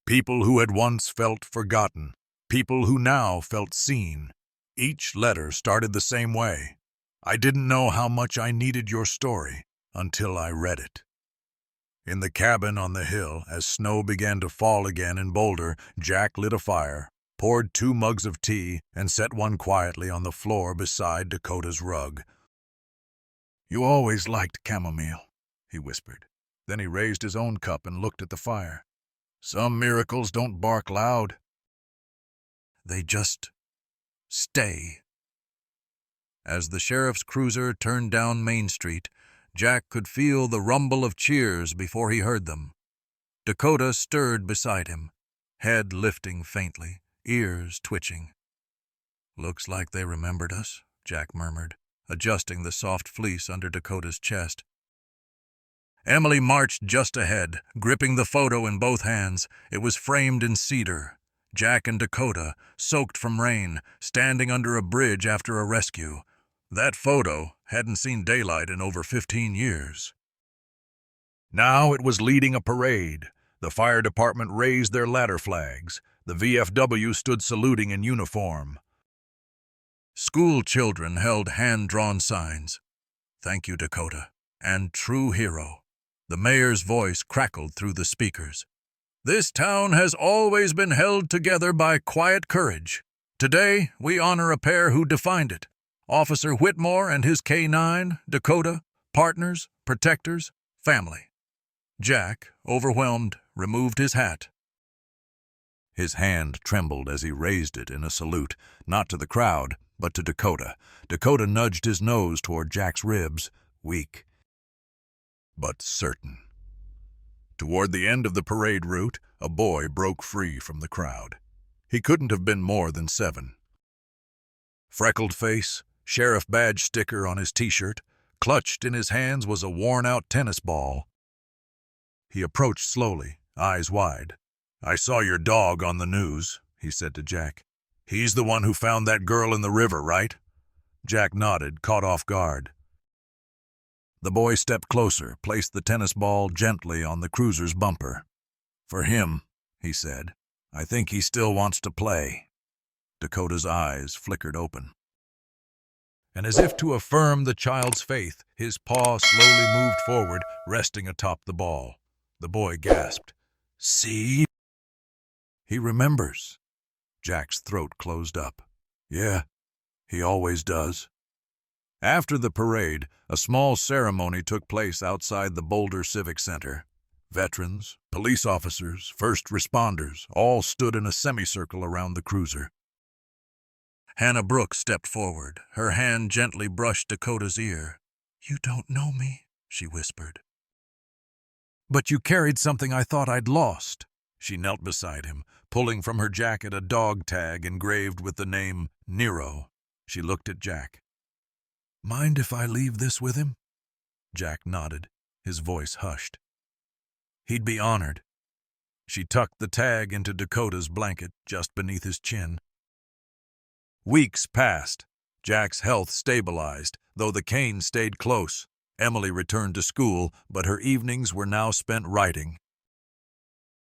People who had once felt forgotten, people who now felt seen. Each letter started the same way. "I didn't know how much I needed your story until I read it." In the cabin on the hill, as snow began to fall again in Boulder, Jack lit a fire, poured 2 mugs of tea, and set one quietly on the floor beside Dakota's rug. "You always liked chamomile," he whispered. Then he raised his own cup and looked at the fire. "Some miracles don't bark loud. They just stay." As the sheriff's cruiser turned down Main Street, Jack could feel the rumble of cheers before he heard them. Dakota stirred beside him, head lifting faintly, ears twitching. "Looks like they remembered us," Jack murmured, adjusting the soft fleece under Dakota's chest. Emily marched just ahead, gripping the photo in both hands. It was framed in cedar. Jack and Dakota, soaked from rain, standing under a bridge after a rescue. That photo hadn't seen daylight in over 15 years. Now it was leading a parade. The fire department raised their ladder flags. The VFW stood saluting in uniform. School children held hand-drawn signs. "Thank you, Dakota," and "True Hero." The mayor's voice crackled through the speakers. "This town has always been held together by quiet courage. Today, we honor a pair who defined it. Officer Whitmore and his K9, Dakota, partners, protectors, family." Jack, overwhelmed, removed his hat. His hand trembled as he raised it in a salute, not to the crowd, but to Dakota. Dakota nudged his nose toward Jack's ribs, weak, but certain. Toward the end of the parade route, a boy broke free from the crowd. He couldn't have been more than 7. Freckled face, sheriff badge sticker on his t-shirt, clutched in his hands was a worn-out tennis ball. He approached slowly, eyes wide. "I saw your dog on the news," he said to Jack. "He's the one who found that girl in the river, right?" Jack nodded, caught off guard. The boy stepped closer, placed the tennis ball gently on the cruiser's bumper. "For him," he said. "I think he still wants to play." Dakota's eyes flickered open. And as if to affirm the child's faith, his paw slowly moved forward, resting atop the ball. The boy gasped. "See?" "He remembers." Jack's throat closed up. "Yeah, he always does." After the parade, a small ceremony took place outside the Boulder Civic Center. Veterans, police officers, first responders all stood in a semicircle around the cruiser. Hannah Brooks stepped forward. Her hand gently brushed Dakota's ear. "You don't know me," she whispered. "But you carried something I thought I'd lost." She knelt beside him, pulling from her jacket a dog tag engraved with the name Nero. She looked at Jack. "Mind if I leave this with him?" Jack nodded, his voice hushed. "He'd be honored." She tucked the tag into Dakota's blanket just beneath his chin. Weeks passed. Jack's health stabilized, though the cane stayed close. Emily returned to school, but her evenings were now spent writing.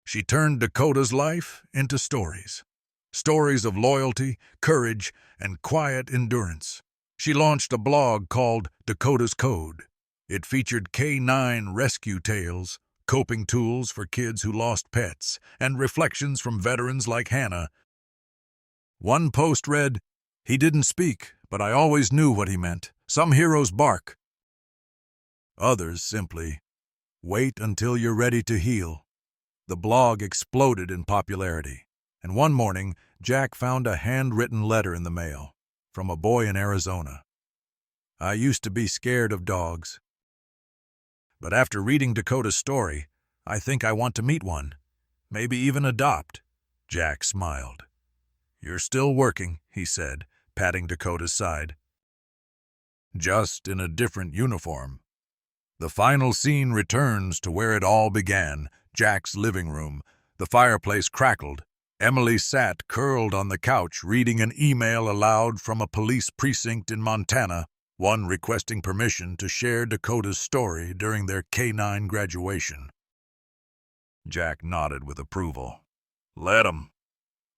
She turned Dakota's life into stories. Stories of loyalty, courage, and quiet endurance. She launched a blog called Dakota's Code. It featured K9 rescue tales, coping tools for kids who lost pets, and reflections from veterans like Hannah. One post read, "He didn't speak, but I always knew what he meant. Some heroes bark." Others simply, "Wait until you're ready to heal." The blog exploded in popularity, and one morning, Jack found a handwritten letter in the mail from a boy in Arizona. "I used to be scared of dogs, but after reading Dakota's story, I think I want to meet one, maybe even adopt." Jack smiled. "You're still working," he said, patting Dakota's side. "Just in a different uniform." The final scene returns to where it all began, Jack's living room. The fireplace crackled. Emily sat curled on the couch reading an email aloud from a police precinct in Montana, one requesting permission to share Dakota's story during their K9 graduation. Jack nodded with approval. "Let 'em."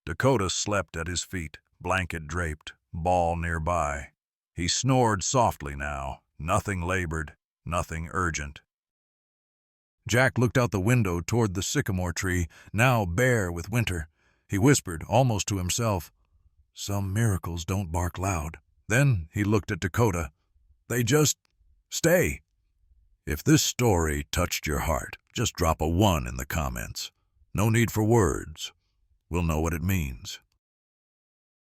Dakota slept at his feet, blanket draped, ball nearby. He snored softly now, nothing labored, nothing urgent. Jack looked out the window toward the sycamore tree, now bare with winter. He whispered, almost to himself, "Some miracles don't bark loud." Then he looked at Dakota. "They just stay." If this story touched your heart, just drop a 1 in the comments. No need for words. We'll know what it means.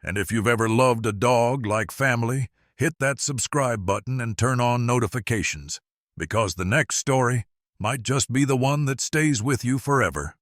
And if you've ever loved a dog like family, hit that subscribe button and turn on notifications, because the next story might just be the one that stays with you forever.